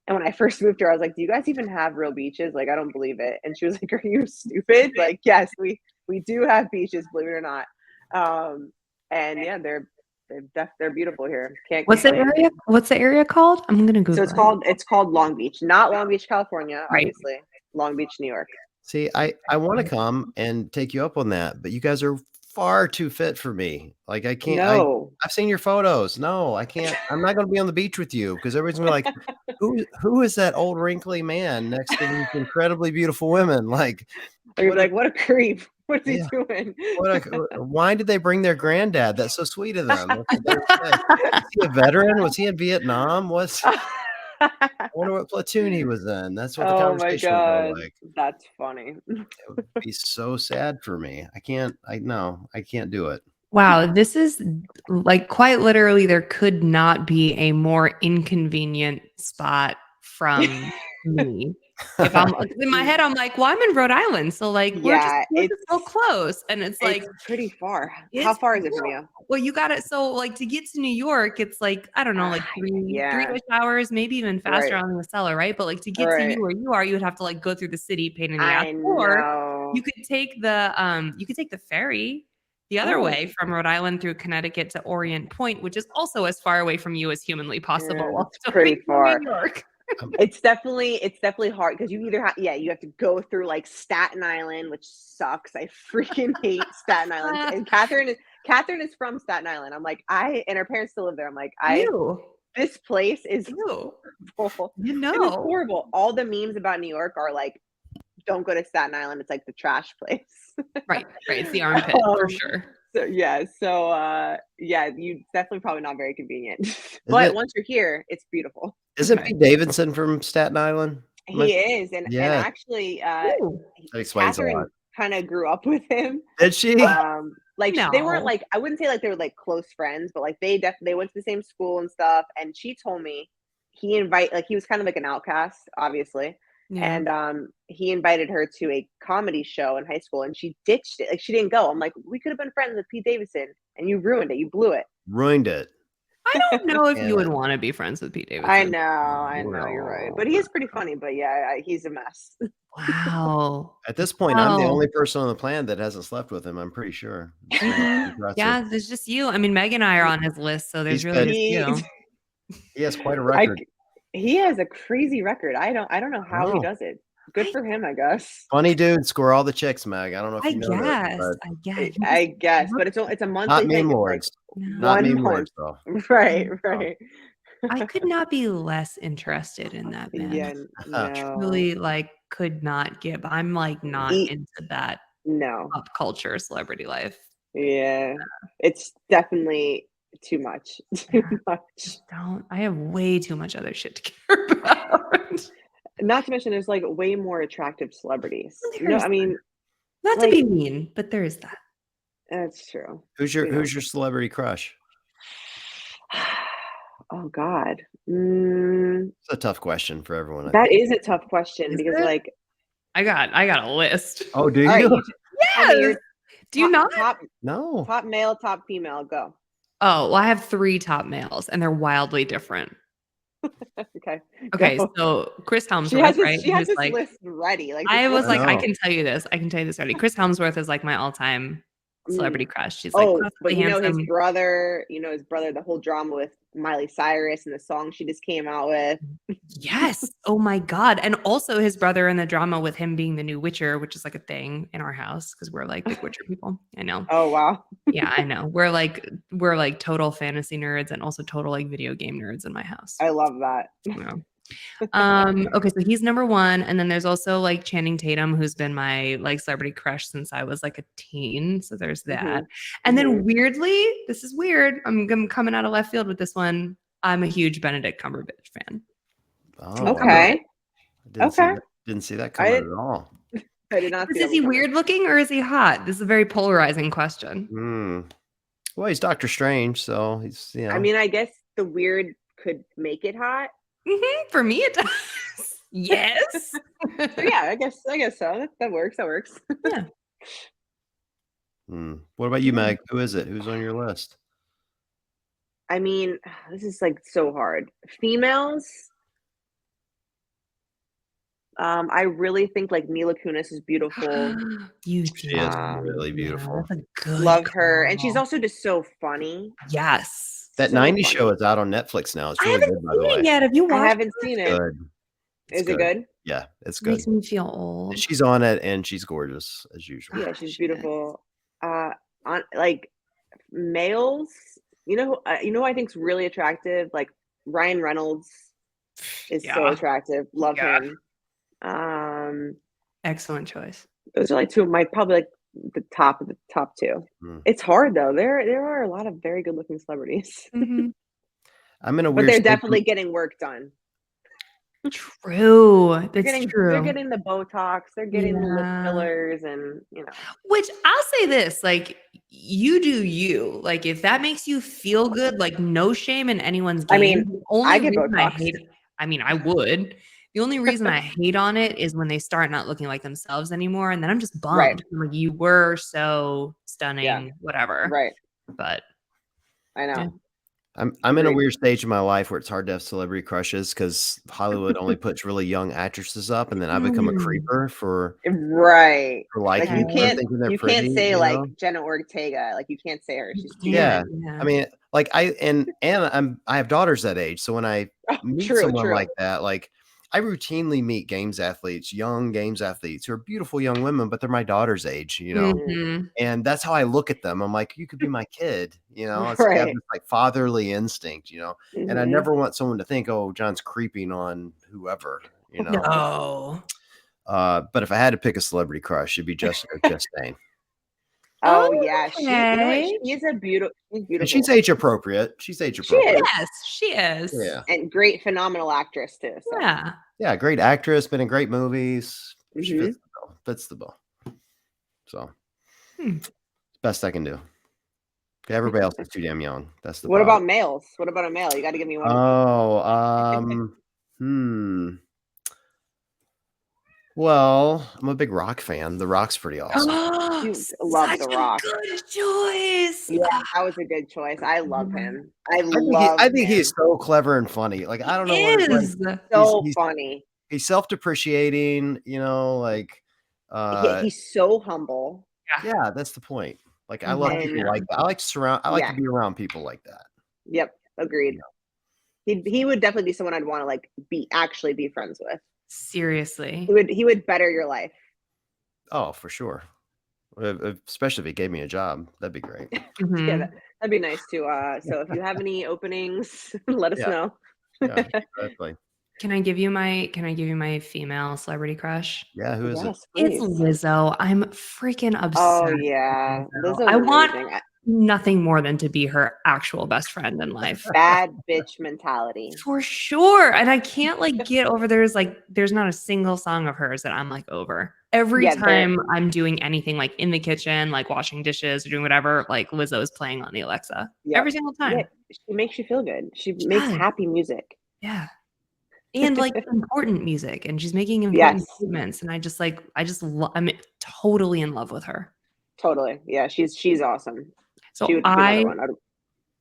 Speaker 3: And when I first moved here, I was like, "Do you guys even have real beaches?" Like, I don't believe it. And she was like, "Are you stupid?" Like, yes, we do have beaches, believe it or not. And yeah, they're beautiful here. Can't
Speaker 2: What's the
Speaker 3: complain.
Speaker 2: area? What's the area called? I'm gonna Google
Speaker 3: So
Speaker 2: it.
Speaker 3: it's called Long Beach, not Long Beach, California,
Speaker 2: Right.
Speaker 3: obviously. Long Beach, New York.
Speaker 1: See, I want to come and take you up on that, but you guys are far too fit for me. Like I can't.
Speaker 3: No.
Speaker 1: I've seen your photos. No, I can't. I'm not going to be on the beach with you because everybody's gonna be like, who is that old wrinkly man next to these incredibly beautiful women? Like,
Speaker 3: Or you're
Speaker 1: what a-
Speaker 3: like, what a creep. What's he
Speaker 1: Yeah.
Speaker 3: doing?
Speaker 1: why did they bring their granddad? That's so sweet of them. That's what they would say. Was he a veteran? Was he in Vietnam? I wonder what platoon he was in. That's what the
Speaker 3: Oh my
Speaker 1: conversation would go
Speaker 3: god.
Speaker 1: like.
Speaker 3: That's funny.
Speaker 1: It would be so sad for me. I can't do it.
Speaker 2: Wow, this is like quite literally there could not be a more inconvenient spot from me. If I'm in my head, I'm like, well, I'm in Rhode Island, so like we're just so close, and it's like
Speaker 3: It's pretty far.
Speaker 2: it's
Speaker 3: How far is it from you?
Speaker 2: well, you got it. So like to get to New York, it's like I don't know, like
Speaker 3: Yeah.
Speaker 2: 3-ish hours, maybe even faster
Speaker 3: Right.
Speaker 2: on the cellar, right? But like to get to
Speaker 3: Right.
Speaker 2: you where you are, you would have to like go through the city, pain in the ass,
Speaker 3: I
Speaker 2: or
Speaker 3: know.
Speaker 2: you could take the ferry the other
Speaker 3: Oh.
Speaker 2: way from Rhode Island through Connecticut to Orient Point, which is also as far away from you as humanly possible.
Speaker 3: Yeah, it's
Speaker 2: So
Speaker 3: pretty
Speaker 2: make it to
Speaker 3: far.
Speaker 2: New York.
Speaker 3: It's definitely hard because you either you have to go through like Staten Island, which sucks. I freaking hate Staten Island. And Catherine is from Staten Island. I'm like, and her parents still live there. I'm like,
Speaker 2: Ew.
Speaker 3: this place is
Speaker 2: Ew.
Speaker 3: horrible.
Speaker 2: You
Speaker 3: It is
Speaker 2: know.
Speaker 3: horrible. All the memes about New York are like, don't go to Staten Island. It's like the trash place.
Speaker 2: Right. It's the armpit for sure.
Speaker 3: So you definitely probably not very convenient. But once you're here, it's beautiful.
Speaker 1: Isn't Pete Davidson from Staten Island?
Speaker 3: He is, and
Speaker 1: That
Speaker 3: actually,
Speaker 1: explains a lot.
Speaker 3: Catherine kind of grew up with him.
Speaker 1: Did she?
Speaker 3: Like they weren't
Speaker 2: No.
Speaker 3: like, I wouldn't say like they were like close friends, but like they went to the same school and stuff. And she told me he was kind of like an outcast, obviously.
Speaker 2: Yeah.
Speaker 3: And he invited her to a comedy show in high school, and she ditched it. Like she didn't go. I'm like, we could have been friends with Pete Davidson, and you ruined it. You blew it.
Speaker 1: Ruined it.
Speaker 2: I don't know if
Speaker 1: Yeah.
Speaker 2: you would want to be friends with Pete Davidson.
Speaker 3: I know, you're right. But he is pretty funny. But yeah, he's a mess.
Speaker 2: Wow.
Speaker 1: At this point, I'm the
Speaker 2: Wow.
Speaker 1: only person on the planet that hasn't slept with him. I'm pretty sure. So, impressive.
Speaker 2: Yeah, there's just you. I mean, Meg and I are on his list, so there's
Speaker 1: He's
Speaker 2: really
Speaker 1: good.
Speaker 2: just you.
Speaker 1: He has quite a record.
Speaker 3: He has a crazy record. I don't know how he does it. Good for him, I guess.
Speaker 1: Funny dude, score all the chicks, Meg. I don't know if
Speaker 2: I
Speaker 1: you know that,
Speaker 2: guess.
Speaker 1: but
Speaker 3: I guess, but it's a monthly
Speaker 1: not
Speaker 3: thing.
Speaker 1: meme
Speaker 3: It's like
Speaker 1: lords.
Speaker 2: No.
Speaker 1: Not
Speaker 3: one
Speaker 1: meme
Speaker 3: month.
Speaker 1: lords though.
Speaker 3: Right.
Speaker 2: I could not be less interested in that man.
Speaker 3: Yeah, no.
Speaker 2: Really, like, could not give. I'm like not into that
Speaker 3: No.
Speaker 2: pop culture celebrity life.
Speaker 3: Yeah, it's definitely too much. Too much.
Speaker 2: I have way too much other shit to care about.
Speaker 3: Not to mention, there's like way more attractive celebrities.
Speaker 2: There's
Speaker 3: I mean,
Speaker 2: not to be mean, but there is that.
Speaker 3: That's true.
Speaker 1: Who's your celebrity crush?
Speaker 3: Oh God,
Speaker 1: It's a tough question for everyone.
Speaker 3: That is a tough question because like
Speaker 2: I got a list.
Speaker 1: Oh, do you?
Speaker 3: Right,
Speaker 2: Yes. Do you not?
Speaker 1: No.
Speaker 3: Top male, top female, go.
Speaker 2: Oh, well, I have 3 top males, and they're wildly different.
Speaker 3: Okay.
Speaker 2: Okay,
Speaker 3: Go.
Speaker 2: so Chris Hemsworth, right?
Speaker 3: She has
Speaker 2: who's
Speaker 3: this list ready. Like
Speaker 2: I was like, I
Speaker 1: know.
Speaker 2: can tell you this. I can tell you this already. Chris Hemsworth is like my all-time celebrity crush. She's like
Speaker 3: but
Speaker 2: perfectly handsome.
Speaker 3: his brother, the whole drama with Miley Cyrus and the song she just came out with.
Speaker 2: Yes. Oh my God. And also his brother in the drama with him being the new Witcher, which is like a thing in our house because we're like big Witcher people. I know.
Speaker 3: Oh wow.
Speaker 2: Yeah, I know. We're like total fantasy nerds and also total like video game nerds in my house.
Speaker 3: I love that.
Speaker 2: Yeah. Okay, so he's number 1, and then there's also like Channing Tatum, who's been my like celebrity crush since I was like a teen. So there's that. And then weirdly, this is weird. I'm coming out of left field with this one. I'm a huge Benedict Cumberbatch fan.
Speaker 1: Oh,
Speaker 3: okay.
Speaker 1: Didn't see that coming at all.
Speaker 3: I did not see
Speaker 2: Is he weird looking or is he hot? This is a very polarizing question.
Speaker 1: Well, he's Doctor Strange, so he's
Speaker 3: I mean, I guess the weird could make it hot.
Speaker 2: For me, it does. Yes.
Speaker 3: So yeah, I guess so. That works.
Speaker 2: Yeah.
Speaker 1: What about you, Meg? Who is it? Who's on your list?
Speaker 3: I mean, this is like so hard. Females. I really think like Mila Kunis is beautiful.
Speaker 1: She is really beautiful.
Speaker 2: That's a good
Speaker 3: Love her, and she's
Speaker 2: call.
Speaker 3: also just so funny.
Speaker 2: Yes.
Speaker 1: That 90s show is out on Netflix now. It's really good, by the way.
Speaker 2: Yet. Have you watched
Speaker 3: I haven't seen it.
Speaker 1: Good.
Speaker 3: Is it good?
Speaker 1: Yeah, it's
Speaker 2: It
Speaker 1: good.
Speaker 2: makes me feel old.
Speaker 1: She's on it, and she's gorgeous as usual.
Speaker 3: Yeah, she's beautiful. On like males, who I think's really attractive. Like Ryan Reynolds is so attractive. Love him.
Speaker 2: Excellent choice.
Speaker 3: Those are like two of my probably like the top of the top 2. It's hard though. There are a lot of very good looking celebrities.
Speaker 2: Mm-hmm.
Speaker 1: I'm in a
Speaker 3: but
Speaker 1: weird.
Speaker 3: they're definitely getting work done.
Speaker 2: True. That's true.
Speaker 3: They're getting the Botox. They're getting the lip fillers, and
Speaker 2: Which I'll say this: like, you do you. Like, if that makes you feel good, like, no shame in anyone's game.
Speaker 3: I mean, I get Botox.
Speaker 2: I would. The only reason I hate on it is when they start not looking like themselves anymore, and then I'm just bummed.
Speaker 3: Right.
Speaker 2: I'm like, you were so stunning, whatever.
Speaker 3: Right.
Speaker 2: But
Speaker 3: I know.
Speaker 2: Yeah.
Speaker 1: I'm in a weird stage in my life where it's hard to have celebrity crushes because Hollywood only puts really young actresses up, and then I become a creeper for
Speaker 3: right.
Speaker 1: Like
Speaker 3: you can't say like Jenna Ortega. Like you can't say her. She's too
Speaker 1: young. I mean, like I have daughters that age, so when I meet someone like that, like I routinely meet games athletes, young games athletes who are beautiful young women, but they're my daughter's age,
Speaker 2: Mhm.
Speaker 1: and that's how I look at them. I'm like, you could be my kid, It's like I have
Speaker 3: Right.
Speaker 1: this like fatherly instinct, and I
Speaker 3: Mhm.
Speaker 1: never want someone to think, oh, John's creeping on whoever.
Speaker 2: No.
Speaker 1: But if I had to pick a celebrity crush, it'd be Jessica Chastain.
Speaker 3: Oh yeah, you know what?
Speaker 2: Okay.
Speaker 3: She's
Speaker 1: And
Speaker 3: beautiful.
Speaker 1: she's age appropriate. She's age
Speaker 3: She
Speaker 1: appropriate.
Speaker 3: is.
Speaker 2: Yes, she is.
Speaker 1: Yeah.
Speaker 3: And great, phenomenal actress too. So
Speaker 2: Yeah.
Speaker 1: Yeah, great actress, been in great movies. She
Speaker 3: Mhm.
Speaker 1: fits the bill. Fits the bill. So
Speaker 2: Hmm.
Speaker 1: best I can do. Everybody else is too damn young. That's the
Speaker 3: What
Speaker 1: problem.
Speaker 3: about males? What about a male? You got to give me one.
Speaker 1: Oh, well, I'm a big Rock fan. The Rock's pretty awesome.
Speaker 3: You love
Speaker 2: Such
Speaker 3: The
Speaker 2: a
Speaker 3: Rock.
Speaker 2: good choice.
Speaker 3: Yeah, that was a good choice. I love him. I
Speaker 1: I
Speaker 3: love
Speaker 1: think he's
Speaker 3: him.
Speaker 1: so clever and funny. Like I don't know what it's like.
Speaker 2: Is.
Speaker 3: So
Speaker 1: He's
Speaker 3: funny.
Speaker 1: he's self-depreciating, like
Speaker 3: He's so humble.
Speaker 1: yeah, that's the point. Like I
Speaker 2: I
Speaker 1: love
Speaker 2: love
Speaker 1: people
Speaker 3: him.
Speaker 1: like that. I like to
Speaker 3: Yeah.
Speaker 1: be around people like that.
Speaker 3: Yep, agreed. He would definitely be someone I'd want to like actually be friends with.
Speaker 2: Seriously.
Speaker 3: He would better your life.
Speaker 1: Oh, for sure. Especially if he gave me a job, that'd be great.
Speaker 2: Mhm.
Speaker 3: Yeah, that'd be nice too. So if you have any openings, let us
Speaker 1: Yeah.
Speaker 3: know.
Speaker 1: Yeah, exactly.
Speaker 2: Can I give you my female celebrity crush?
Speaker 1: Yeah, who is it?
Speaker 3: Yes,
Speaker 2: It's
Speaker 3: please.
Speaker 2: Lizzo. I'm freaking obsessed.
Speaker 3: Oh
Speaker 2: with
Speaker 3: yeah,
Speaker 2: Lizzo.
Speaker 3: Lizzo's
Speaker 2: I want
Speaker 3: amazing.
Speaker 2: nothing more than to be her actual best friend in life.
Speaker 3: Bad bitch mentality.
Speaker 2: For sure. And I can't like get over there's not a single song of hers that I'm like over. Every
Speaker 3: Yeah,
Speaker 2: time I'm doing anything like in the kitchen, like washing dishes or doing whatever, like Lizzo is playing on the Alexa.
Speaker 3: Yep.
Speaker 2: Every single time.
Speaker 3: Yeah, she makes you feel good. She
Speaker 2: She
Speaker 3: makes
Speaker 2: does.
Speaker 3: happy music.
Speaker 2: Yeah. And like important music. And she's making important statements. And I'm totally in love with her.
Speaker 3: Totally. Yeah, she's awesome.
Speaker 2: So
Speaker 3: She would be another one.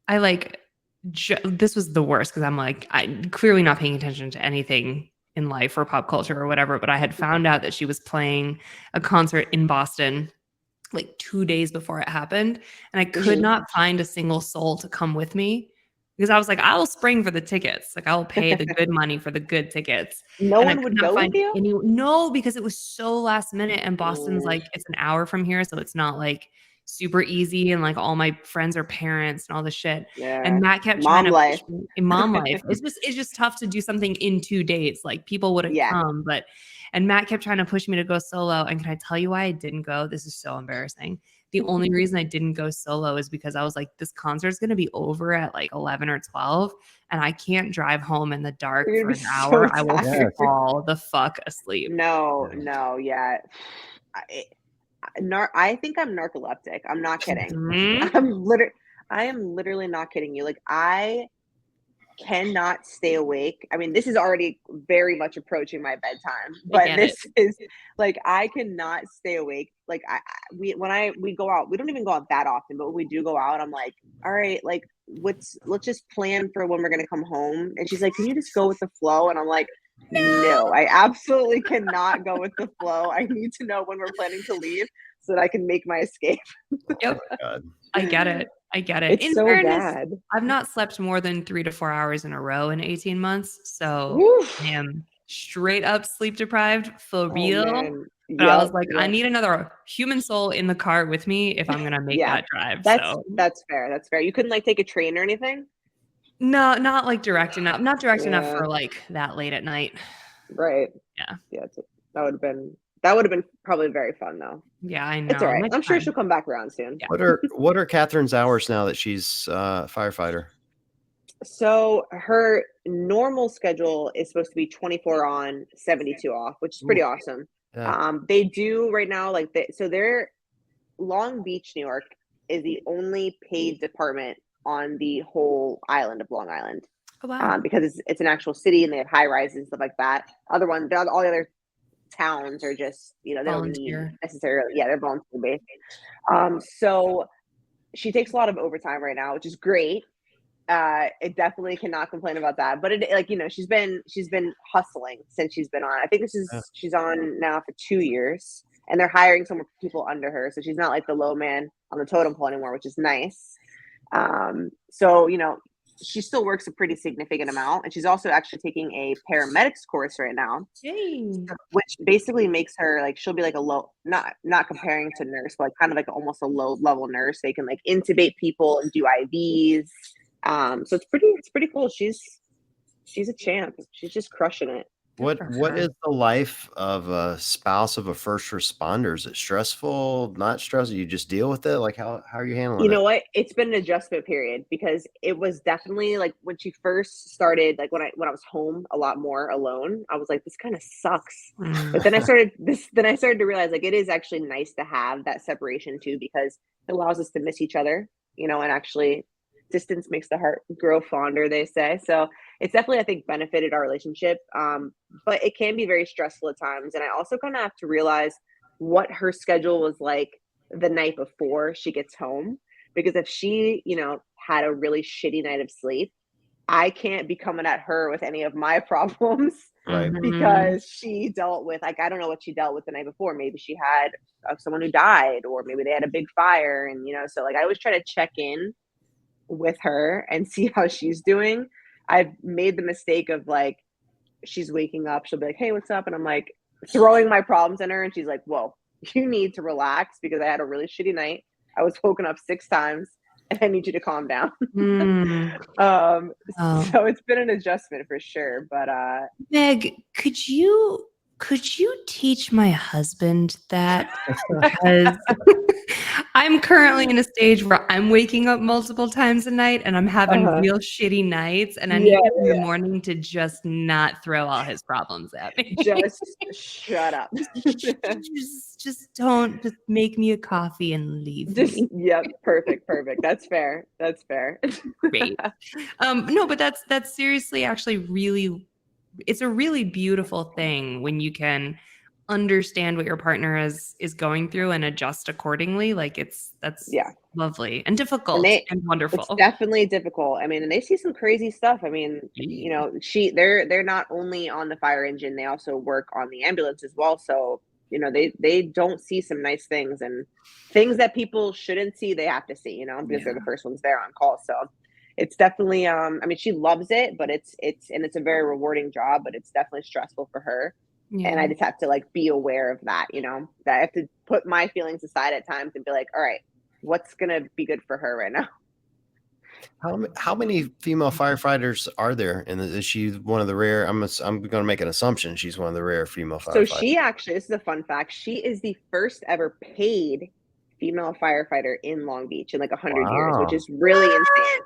Speaker 2: I like this was the worst because I'm like I'm clearly not paying attention to anything in life or pop culture or whatever, but I had found out that she was playing a concert in Boston like 2 days before it happened, and I could
Speaker 3: Mhm.
Speaker 2: not find a single soul to come with me because I was like, I will spring for the tickets. Like I will pay the good money for the good tickets.
Speaker 3: No
Speaker 2: And I
Speaker 3: one
Speaker 2: could
Speaker 3: would
Speaker 2: not
Speaker 3: go
Speaker 2: find
Speaker 3: with you?
Speaker 2: any no, because it was so last minute and Boston's
Speaker 3: Mm,
Speaker 2: like it's an hour from here, so it's not like super easy and like all my friends are parents and all this shit.
Speaker 3: yeah.
Speaker 2: And Matt kept trying
Speaker 3: Mom
Speaker 2: to
Speaker 3: life.
Speaker 2: push me in mom life. It's just tough to do something in 2 days. Like people would have
Speaker 3: Yeah.
Speaker 2: come, and Matt kept trying to push me to go solo. And can I tell you why I didn't go? This is so embarrassing. The only reason I didn't go solo is because I was like, this concert's going to be over at like 11 or 12, and I can't drive home in the dark
Speaker 3: You're
Speaker 2: for
Speaker 3: gonna
Speaker 2: an
Speaker 3: be
Speaker 2: hour.
Speaker 3: so
Speaker 2: I will
Speaker 3: tired.
Speaker 2: fall the fuck asleep.
Speaker 3: No,
Speaker 1: Yeah.
Speaker 3: yeah. I think I'm narcoleptic. I'm not kidding.
Speaker 2: Mhm.
Speaker 3: I am literally not kidding you. Like I cannot stay awake. I mean, this is already very much approaching my bedtime, but
Speaker 2: get
Speaker 3: this is like I cannot stay awake. Like we go out, we don't even go out that often, but when we do go out, I'm like, all right, like let's just plan for when we're gonna come home. And she's like, can you just go with the flow? And I'm like, no, I absolutely cannot go with the flow. I need to know when we're planning to leave so that I can make my escape.
Speaker 2: Yep.
Speaker 1: God.
Speaker 2: I get it.
Speaker 3: It's
Speaker 2: In
Speaker 3: so
Speaker 2: fairness,
Speaker 3: bad.
Speaker 2: I've not slept more than 3 to 4 hours in a row in 18 months. So
Speaker 3: Oof.
Speaker 2: I am straight up sleep deprived for
Speaker 3: Oh,
Speaker 2: real.
Speaker 3: man.
Speaker 2: But I was
Speaker 3: Yep,
Speaker 2: like, I
Speaker 3: yep.
Speaker 2: need another human soul in the car with me if I'm gonna make
Speaker 3: Yeah,
Speaker 2: that drive.
Speaker 3: that's
Speaker 2: So
Speaker 3: that's fair. That's fair. You couldn't like take a train or anything?
Speaker 2: no, not like direct enough. Not direct enough
Speaker 3: Yeah,
Speaker 2: for like that late at night.
Speaker 3: right.
Speaker 2: Yeah.
Speaker 3: Yeah, that would have been probably very fun though.
Speaker 2: Yeah, I
Speaker 3: It's all
Speaker 2: know.
Speaker 3: right.
Speaker 2: Next
Speaker 3: I'm sure
Speaker 2: time.
Speaker 3: she'll come back around soon.
Speaker 2: Yeah.
Speaker 1: What are Catherine's hours now that she's a firefighter?
Speaker 3: So her normal schedule is supposed to be 24 on, 72 off, which is pretty
Speaker 1: Ooh,
Speaker 3: awesome.
Speaker 1: yeah.
Speaker 3: They do right now so they're Long Beach, New York is the only paid department on the whole island of Long Island.
Speaker 2: Oh wow.
Speaker 3: Because it's an actual city and they have high rises and stuff like that. All the other towns are just, they don't need
Speaker 2: Volunteer.
Speaker 3: necessarily, they're volunteer based. So she takes a lot of overtime right now, which is great. It definitely cannot complain about that. But it like, she's been hustling since she's been on. I think
Speaker 1: Yeah.
Speaker 3: she's on now for 2 years and they're hiring some more people under her. So she's not like the low man on the totem pole anymore, which is nice. So, she still works a pretty significant amount, and she's also actually taking a paramedics course right now,
Speaker 2: Yay.
Speaker 3: which basically makes her like she'll be like a low, not comparing to nurse, but like kind of like almost a low level nurse. They can like intubate people and do IVs. So it's pretty cool. She's a champ. She's just crushing it.
Speaker 1: What
Speaker 2: for
Speaker 1: what
Speaker 2: her.
Speaker 1: is the life of a spouse of a first responder? Is it stressful? Not stressful? You just deal with it? Like how are you handling
Speaker 3: You
Speaker 1: it?
Speaker 3: know what? It's been an adjustment period because it was definitely like when she first started, like when I was home a lot more alone, I was like, this kind of sucks. But
Speaker 2: Mm.
Speaker 3: then I started to realize like it is actually nice to have that separation too, because it allows us to miss each other, you know, and actually distance makes the heart grow fonder, they say. So it's definitely, I think, benefited our relationship. But it can be very stressful at times. And I also kind of have to realize what her schedule was like the night before she gets home. Because if she, you know, had a really shitty night of sleep, I can't be coming at her with any of my problems
Speaker 1: Right.
Speaker 2: Mhm.
Speaker 3: because she dealt with, like, I don't know what she dealt with the night before. Maybe she had someone who died, or maybe they had a big fire. And, you know, so like I always try to check in with her and see how she's doing. I've made the mistake of like, she's waking up, she'll be like, "Hey, what's up?" And I'm like throwing my problems in her, and she's like, "Whoa, you need to relax because I had a really shitty night. I was woken up 6 times, and I need you to calm down."
Speaker 2: Mm.
Speaker 3: um,
Speaker 2: Oh.
Speaker 3: so it's been an adjustment for sure, but
Speaker 2: Meg, could you teach my husband that? Because I'm currently in a stage where I'm waking up multiple times a night and I'm having
Speaker 3: uh-huh.
Speaker 2: real shitty nights, and I need
Speaker 3: Yeah,
Speaker 2: him in the
Speaker 3: yeah.
Speaker 2: morning to just not throw all his problems at me.
Speaker 3: Just shut up.
Speaker 2: Just don't just make me a coffee and leave
Speaker 3: Just
Speaker 2: me.
Speaker 3: yep, perfect, perfect. That's fair. That's fair.
Speaker 2: Great. No, but that's seriously actually really it's a really beautiful thing when you can understand what your partner is going through and adjust accordingly. Like that's
Speaker 3: Yeah.
Speaker 2: lovely and
Speaker 3: And
Speaker 2: difficult and
Speaker 3: it's
Speaker 2: wonderful.
Speaker 3: definitely difficult. I mean, and they see some crazy stuff. I mean, you
Speaker 2: Yeah.
Speaker 3: know, they're not only on the fire engine, they also work on the ambulance as well. So, you know, they don't see some nice things, and things that people shouldn't see, they have to see, you know, because they're the
Speaker 2: Yeah.
Speaker 3: first ones there on call. So it's definitely I mean, she loves it, but it's a very rewarding job, but it's definitely stressful for her. And I
Speaker 2: Yeah.
Speaker 3: just have to like be aware of that, you know, that I have to put my feelings aside at times and be like, all right, what's gonna be good for her right now?
Speaker 1: How many female firefighters are there? And is she one of the rare? I'm going to make an assumption she's one of the rare female
Speaker 3: So
Speaker 1: firefighters.
Speaker 3: she actually, this is a fun fact. She is the first ever paid female firefighter in Long Beach in like 100 years, which
Speaker 1: Wow.
Speaker 3: is really
Speaker 2: What?
Speaker 3: insane.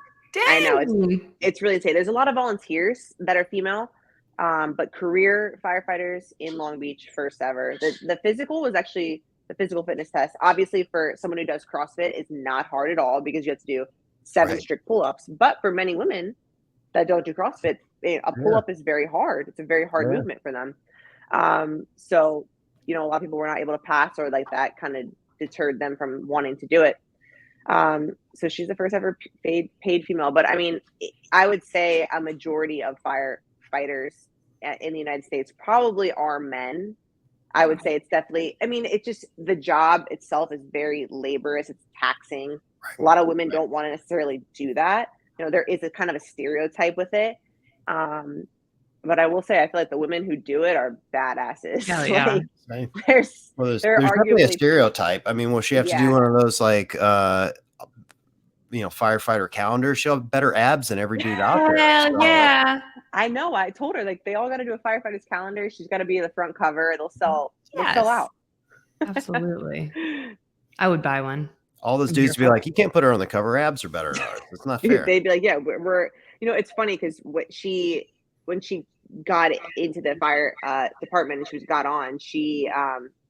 Speaker 3: I know
Speaker 2: Dang.
Speaker 3: it's really insane. There's a lot of volunteers that are female, but career firefighters in Long Beach, first ever. The physical was actually the physical fitness test. Obviously, for someone who does CrossFit, it's not hard at all because you have to do 7
Speaker 1: Right.
Speaker 3: strict pull-ups. But for many women that don't do CrossFit, a
Speaker 1: Yeah.
Speaker 3: pull-up is very hard. It's a very hard
Speaker 1: Yeah.
Speaker 3: movement for them. So, you know, a lot of people were not able to pass, or like that kind of deterred them from wanting to do it. So she's the first ever paid female. But I mean, I would say a majority of firefighters in the United States probably are men. I would say it's definitely, I mean, it's just the job itself is very laborious, it's taxing. A lot of women
Speaker 1: Right.
Speaker 3: don't want to necessarily do that. You know, there is a kind of a stereotype with it. Um, but I will say, I feel like the women who do it are badasses.
Speaker 2: Hell yeah.
Speaker 3: Like,
Speaker 1: Same.
Speaker 3: there's
Speaker 1: Well, there's
Speaker 3: they're
Speaker 1: there's definitely a
Speaker 3: arguably,
Speaker 1: stereotype. I mean, will she have to do
Speaker 3: yeah.
Speaker 1: one of those like firefighter calendars? She'll have better abs than every dude out there.
Speaker 2: Hell
Speaker 1: So
Speaker 2: yeah.
Speaker 3: I know. I told her like they all got to do a firefighter's calendar. She's got to be the front cover. They'll sell. They'll sell
Speaker 2: Yes.
Speaker 3: out.
Speaker 2: Absolutely. I would buy one.
Speaker 1: all those
Speaker 2: I'm here
Speaker 1: dudes be
Speaker 2: for
Speaker 1: like, you can't put her on the cover. Abs are better than ours. It's not fair.
Speaker 3: They'd be like, yeah, we're you know, it's funny because when she got into the fire department and she got on, she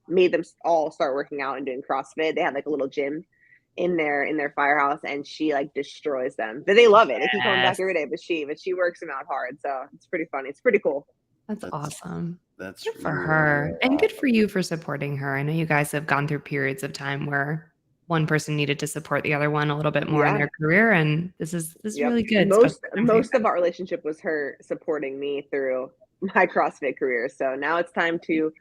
Speaker 3: made them all start working out and doing CrossFit. They had like a little gym in their firehouse, and she like destroys them. But they love it. They keep coming back
Speaker 2: Yes.
Speaker 3: every day. But she works them out hard, so it's pretty funny. It's pretty cool.
Speaker 2: That's
Speaker 1: That's
Speaker 2: awesome.
Speaker 1: that's
Speaker 2: Good for
Speaker 1: really,
Speaker 2: her.
Speaker 1: really
Speaker 2: And good
Speaker 1: awesome.
Speaker 2: for you for supporting her. I know you guys have gone through periods of time where one person needed to support the other one a little bit more in
Speaker 3: Yeah.
Speaker 2: their career, and this is
Speaker 3: Yep.
Speaker 2: really good, especially
Speaker 3: Most of our relationship was her supporting me through my CrossFit career. So now it's time to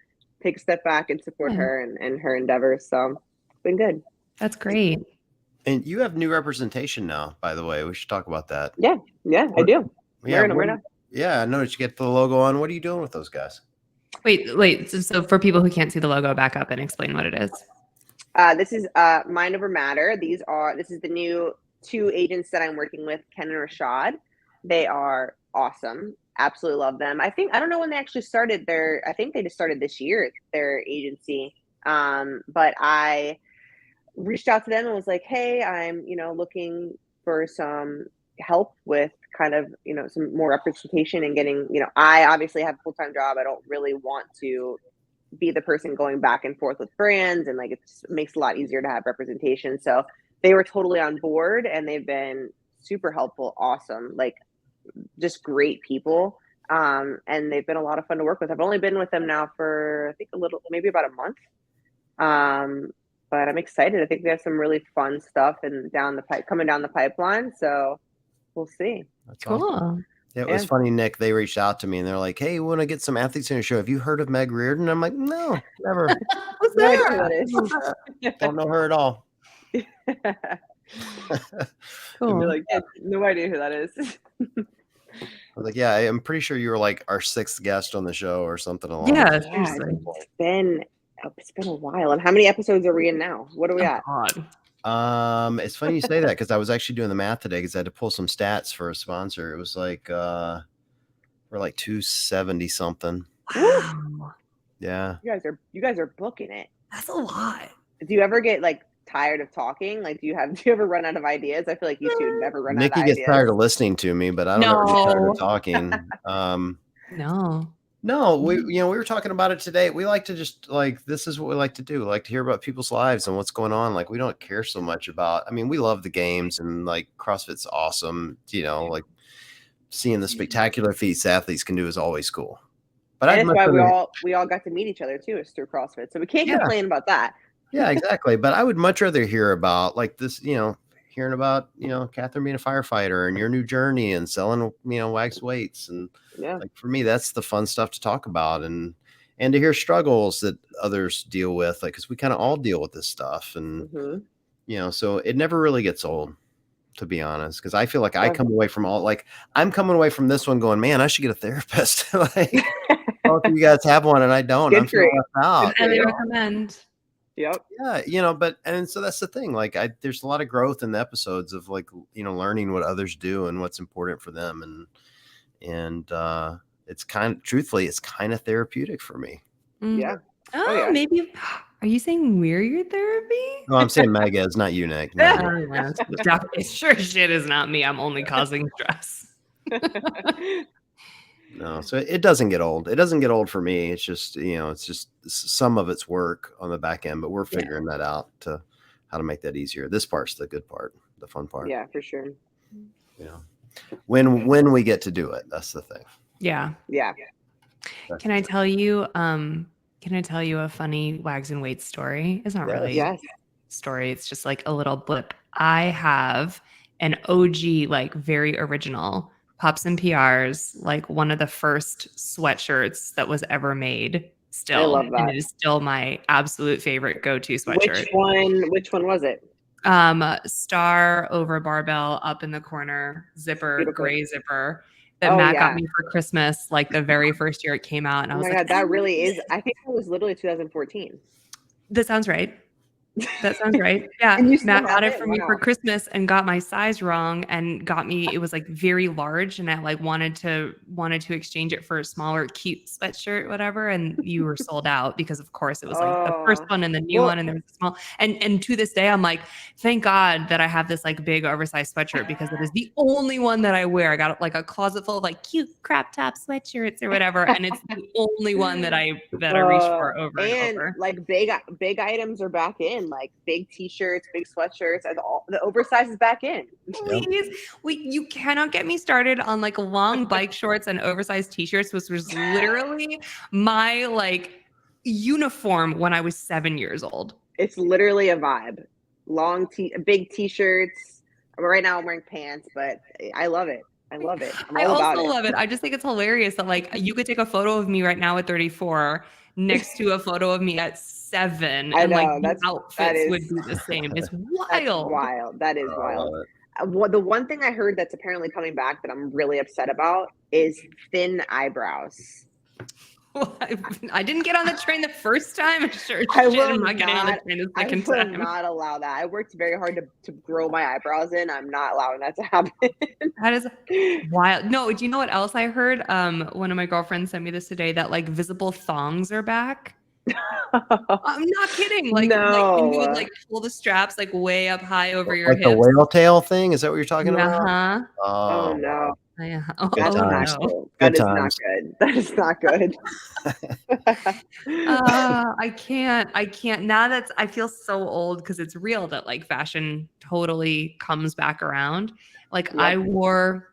Speaker 3: take a step back and support
Speaker 2: Yeah,
Speaker 3: her and her endeavors. So it's been good.
Speaker 2: that's great.
Speaker 1: And you have new representation now, by the way. We should talk about that.
Speaker 3: Yeah, I do.
Speaker 1: Yeah,
Speaker 3: We're not.
Speaker 1: yeah, I noticed you get the logo on. What are you doing with those guys?
Speaker 2: Wait. So for people who can't see the logo, back up and explain what it is.
Speaker 3: This is Mind Over Matter. This is the new 2 agents that I'm working with, Ken and Rashad. They are awesome. Absolutely love them. I don't know when they actually started I think they just started this year, their agency. But I reached out to them and was like, hey, I'm, looking for some help with kind of, some more representation and getting, I obviously have a full-time job. I don't really want to be the person going back and forth with brands, and like it makes it a lot easier to have representation. So they were totally on board, and they've been super helpful, awesome, like just great people. And they've been a lot of fun to work with. I've only been with them now for I think maybe about a month. But I'm excited. I think we have some really fun stuff and coming down the pipeline. So we'll see.
Speaker 1: That's
Speaker 2: Cool.
Speaker 1: awesome. Yeah, it was funny, Nick. They reached out to me and they're like, hey, we want to get some athletes in your show. Have you heard of Meg Reardon? I'm like, no, never.
Speaker 2: Who's
Speaker 3: No idea
Speaker 2: that?
Speaker 3: who that is.
Speaker 1: Don't know her at all.
Speaker 2: Cool.
Speaker 3: You're like, yeah, no idea who that is.
Speaker 1: I was like, yeah, I'm pretty sure you were like our 6th guest on the show or something along.
Speaker 2: Yeah,
Speaker 1: those
Speaker 3: Yeah,
Speaker 2: seriously.
Speaker 3: it's been a while. And how many episodes are we in now? What are we at?
Speaker 2: God.
Speaker 1: It's funny you say that because I was actually doing the math today because I had to pull some stats for a sponsor. It was like we're like 270 something.
Speaker 2: Wow.
Speaker 1: Yeah.
Speaker 3: You guys are booking it.
Speaker 2: That's a lot.
Speaker 3: Do you ever get like tired of talking? Like do you ever run out of ideas? I feel like you two never run out
Speaker 1: Nikki
Speaker 3: of
Speaker 1: gets
Speaker 3: ideas.
Speaker 1: tired of listening to me, but I don't ever get tired
Speaker 2: No.
Speaker 1: of talking.
Speaker 2: No.
Speaker 1: We were talking about it today. We like to just like, this is what we like to do. We like to hear about people's lives and what's going on. Like, we don't care so much about, I mean, we love the games and like CrossFit's awesome. Like seeing the spectacular feats athletes can do is always cool. But
Speaker 3: and that's why we all got to meet each other too, is through CrossFit. So we can't complain about that.
Speaker 1: Yeah, exactly. But I would much rather hear about like this, hearing about, Catherine being a firefighter and your new journey and selling, wax weights. And like for me, that's the fun stuff to talk about and to hear struggles that others deal with, like, cause we kind of all deal with this stuff. And, so it never really gets old, to be honest. Cause I feel like I come away from I'm coming away from this one going, man, I should get a therapist. Like, both of you guys have one and I don't. I'm feeling left out.
Speaker 2: I recommend.
Speaker 3: Yep.
Speaker 1: Yeah, and so that's the thing. Like, there's a lot of growth in the episodes of like, learning what others do and what's important for them, and it's truthfully, it's kind of therapeutic for me.
Speaker 3: Yeah.
Speaker 2: Oh, maybe. Are you saying we're your therapy?
Speaker 1: No, I'm saying Mega is not you, Nick. No.
Speaker 2: Sure, shit is not me. I'm only causing stress.
Speaker 1: No, so it doesn't get old. It doesn't get old for me. It's just, it's just some of it's work on the back end, but we're figuring that out to how to make that easier. This part's the good part, the fun part.
Speaker 3: Yeah, for sure.
Speaker 1: When we get to do it, that's the thing.
Speaker 2: Yeah.
Speaker 3: Yeah.
Speaker 2: Can I tell you a funny Wags and Weights story? It's not really a story. It's just like a little blip. I have an OG, like very original Pops and PRs, like one of the first sweatshirts that was ever made. Still,
Speaker 3: I love that.
Speaker 2: And it is still my absolute favorite go-to sweatshirt.
Speaker 3: Which one was it?
Speaker 2: Star over barbell up in the corner, zipper,
Speaker 3: Beautiful.
Speaker 2: gray zipper that Matt got me for Christmas, like the very first year it came out. And I was like,
Speaker 3: God, that really is. I think it was literally 2014.
Speaker 2: That sounds right. That sounds right. Yeah. Matt got it for me for Christmas and got my size wrong and got me, it was like very large. And I like wanted to exchange it for a smaller, cute sweatshirt, whatever. And you were sold out because of course it was like the first one and the new one. And there was a small, and to this day, I'm like, thank God that I have this like big oversized sweatshirt because it is the only one that I wear. I got like a closet full of like cute crop top sweatshirts or whatever. And it's the only one that I reach for over and over.
Speaker 3: Like big items are back in. Like big t-shirts, big sweatshirts, and the oversize is back in.
Speaker 2: Please, you cannot get me started on like long bike shorts and oversized t-shirts, which was literally my like uniform when I was 7 years old.
Speaker 3: It's literally a vibe. Big t-shirts. Right now I'm wearing pants, but I love it. I also love it.
Speaker 2: I just think it's hilarious that like you could take a photo of me right now at 34, next to a photo of me at 7,
Speaker 3: I
Speaker 2: and like
Speaker 3: know,
Speaker 2: the
Speaker 3: that
Speaker 2: outfits would
Speaker 3: is
Speaker 2: be the same. It's
Speaker 3: that's
Speaker 2: wild.
Speaker 3: wild. That is
Speaker 1: Oh, I love
Speaker 3: wild.
Speaker 1: it.
Speaker 3: The one thing I heard that's apparently coming back that I'm really upset about is thin eyebrows.
Speaker 2: I didn't get on the train the first time. I'm sure
Speaker 3: I
Speaker 2: shit,
Speaker 3: will
Speaker 2: I'm not getting on the
Speaker 3: not.
Speaker 2: train the
Speaker 3: I
Speaker 2: second
Speaker 3: will
Speaker 2: time.
Speaker 3: not allow that. I worked very hard to grow my eyebrows in. I'm not allowing that to happen.
Speaker 2: That is wild. No, do you know what else I heard? One of my girlfriends sent me this today that like visible thongs are back. I'm not kidding. Like and you would
Speaker 3: No.
Speaker 2: like pull the straps like way up high over your
Speaker 1: Like the
Speaker 2: hips.
Speaker 1: whale tail thing? Is that what you're talking about?
Speaker 2: Uh-huh.
Speaker 3: Oh
Speaker 1: Oh,
Speaker 3: no.
Speaker 2: Yeah.
Speaker 1: Good
Speaker 3: That's
Speaker 2: Oh
Speaker 3: not
Speaker 1: times.
Speaker 2: no.
Speaker 3: cool.
Speaker 1: Good
Speaker 3: That is not
Speaker 1: times.
Speaker 3: good. That is not good.
Speaker 2: I can't. Now I feel so old because it's real that like fashion totally comes back around. Like I
Speaker 3: Yep.
Speaker 2: wore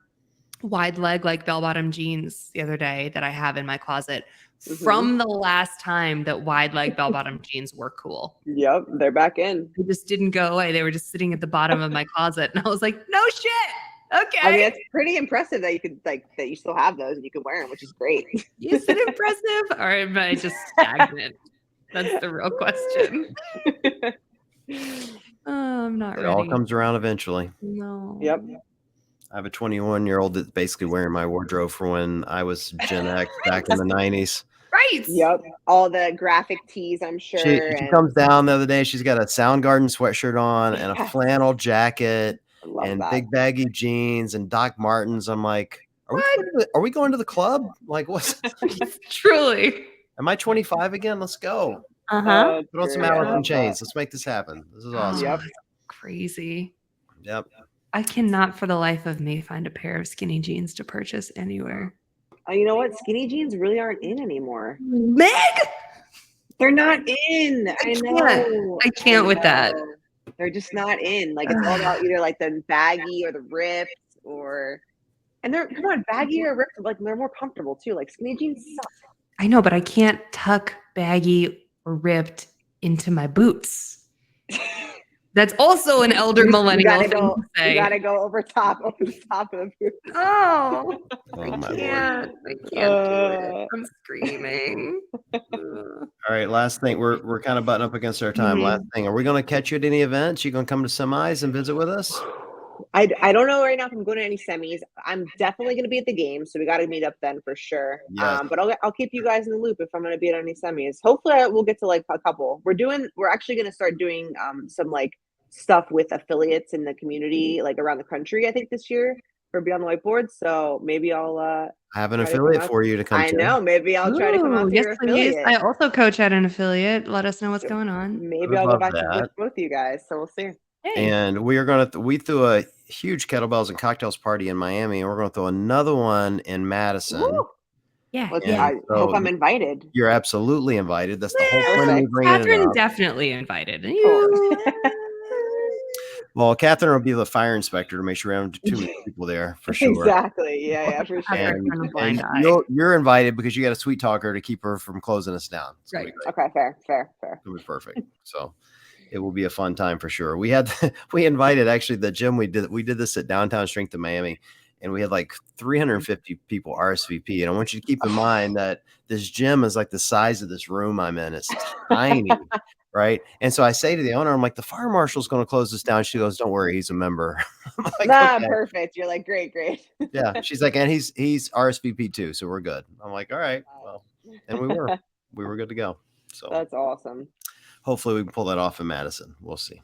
Speaker 2: wide leg like bell bottom jeans the other day that I have in my closet
Speaker 3: Mhm.
Speaker 2: from the last time that wide leg bell bottom jeans were cool.
Speaker 3: Yep, they're back in.
Speaker 2: They just didn't go away. They were just sitting at the bottom of my closet, and I was like, no shit. Okay.
Speaker 3: I mean, it's pretty impressive that you could that you still have those and you can wear them, which is great.
Speaker 2: Is it impressive or am I just stagnant? That's the real question. I'm not
Speaker 1: It
Speaker 2: ready.
Speaker 1: all comes around eventually.
Speaker 2: No.
Speaker 3: Yep.
Speaker 1: I have a 21-year-old that's basically wearing my wardrobe for when I was Gen X back in the 90s.
Speaker 2: Right.
Speaker 3: Yep. All the graphic tees, I'm sure.
Speaker 1: She comes down the other day. She's got a Soundgarden sweatshirt on and a
Speaker 3: Yes.
Speaker 1: flannel jacket
Speaker 3: I love
Speaker 1: and
Speaker 3: that.
Speaker 1: big baggy jeans and Doc Martens. I'm like, are we going to the club? Like, what's?
Speaker 2: Truly.
Speaker 1: Am I 25 again? Let's go.
Speaker 2: Uh-huh.
Speaker 1: Put on some
Speaker 3: true. I
Speaker 1: Alice in
Speaker 3: love
Speaker 1: Chains.
Speaker 3: that.
Speaker 1: Let's make this happen. This is
Speaker 2: Oh,
Speaker 1: awesome.
Speaker 3: Yep.
Speaker 2: crazy.
Speaker 1: Yep.
Speaker 2: I cannot for the life of me find a pair of skinny jeans to purchase anywhere.
Speaker 3: You know what? Skinny jeans really aren't in anymore.
Speaker 2: Meg,
Speaker 3: They're not in. I know.
Speaker 2: I can't with that.
Speaker 3: know. They're just not in. Like it's all about either like the baggy or the ripped or and they're come on, baggy or ripped, like they're more comfortable too. Like skinny jeans suck.
Speaker 2: I know, but I can't tuck baggy or ripped into my boots. That's also an elder
Speaker 3: You
Speaker 2: millennial
Speaker 3: gotta
Speaker 2: thing
Speaker 3: go.
Speaker 2: to
Speaker 3: You
Speaker 2: say.
Speaker 3: gotta go over the top of the boot.
Speaker 2: Oh,
Speaker 1: Oh,
Speaker 2: I
Speaker 1: my Lord.
Speaker 2: can't. I can't do it. I'm screaming.
Speaker 1: All right. Last thing. We're kind of butting up against our time. Last thing. Are we going to catch you at any events? You going to come to semis and visit with us?
Speaker 3: I don't know right now if I'm going to any semis. I'm definitely going to be at the game, so we got to meet up then for sure.
Speaker 1: Yes.
Speaker 3: But I'll keep you guys in the loop if I'm going to be at any semis. Hopefully, we'll get to like a couple. We're actually going to start doing some like stuff with affiliates in the community, like around the country. I think this year for Beyond the Whiteboard. So maybe I'll
Speaker 1: I have an
Speaker 3: try to come
Speaker 1: affiliate
Speaker 3: out.
Speaker 1: for you to come
Speaker 3: I
Speaker 1: to.
Speaker 3: know. Maybe I'll try to come out to
Speaker 2: yes,
Speaker 3: your
Speaker 2: please.
Speaker 3: affiliate.
Speaker 2: I also coach at an affiliate. Let us know what's going on.
Speaker 3: Maybe
Speaker 1: would
Speaker 3: I'll go
Speaker 1: love
Speaker 3: back to
Speaker 1: that.
Speaker 3: with both of you guys. So we'll see.
Speaker 2: Hey.
Speaker 1: And we are going to, we threw a huge kettlebells and cocktails party in Miami, and we're going to throw another one in Madison.
Speaker 3: Woo!
Speaker 2: Yeah.
Speaker 3: Let's,
Speaker 1: And
Speaker 3: I hope
Speaker 1: so
Speaker 3: I'm invited.
Speaker 1: You're absolutely invited. That's the whole point of me
Speaker 3: Perfect.
Speaker 1: bringing it
Speaker 2: Catherine
Speaker 1: up.
Speaker 2: definitely invited.
Speaker 3: Cool.
Speaker 1: Well, Catherine will be the fire inspector to make sure we don't have too many people there for sure.
Speaker 3: Exactly. Yeah, for sure.
Speaker 1: And you're invited because you got a sweet talker to keep her from closing us down. It's gonna be
Speaker 2: Right.
Speaker 1: great.
Speaker 3: Okay, fair.
Speaker 1: It'll be perfect. So it will be a fun time for sure. We invited actually the gym we did this at Downtown Strength in Miami, and we had like 350 people RSVP. And I want you to keep in mind that this gym is like the size of this room I'm in. It's tiny. Right. And so I say to the owner, I'm like, the fire marshal's going to close this down. She goes, don't worry, he's a member. I'm like, okay.
Speaker 3: Perfect. You're like, great.
Speaker 1: Yeah. She's like, and he's RSVP too. So we're good. I'm like, all right. Well, and we were good to go. So
Speaker 3: That's awesome.
Speaker 1: Hopefully we can pull that off in Madison. We'll see.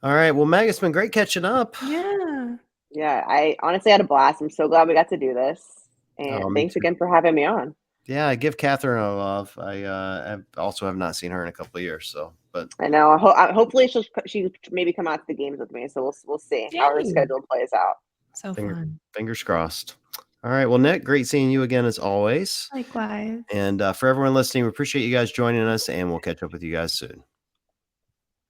Speaker 1: All right. Well, Meg, it's been great catching up.
Speaker 2: Yeah.
Speaker 3: Yeah, I honestly had a blast. I'm so glad we got to do this. And thanks again for having me on.
Speaker 1: Yeah, I give Catherine a love. I also have not seen her in a couple of years. So, but
Speaker 3: I know. Hopefully she maybe come out to the games with me. So we'll see how her schedule plays out.
Speaker 2: So fun.
Speaker 1: Fingers crossed. All right. Well, Nick, great seeing you again as always.
Speaker 2: Likewise.
Speaker 1: And for everyone listening, we appreciate you guys joining us, and we'll catch up with you guys soon.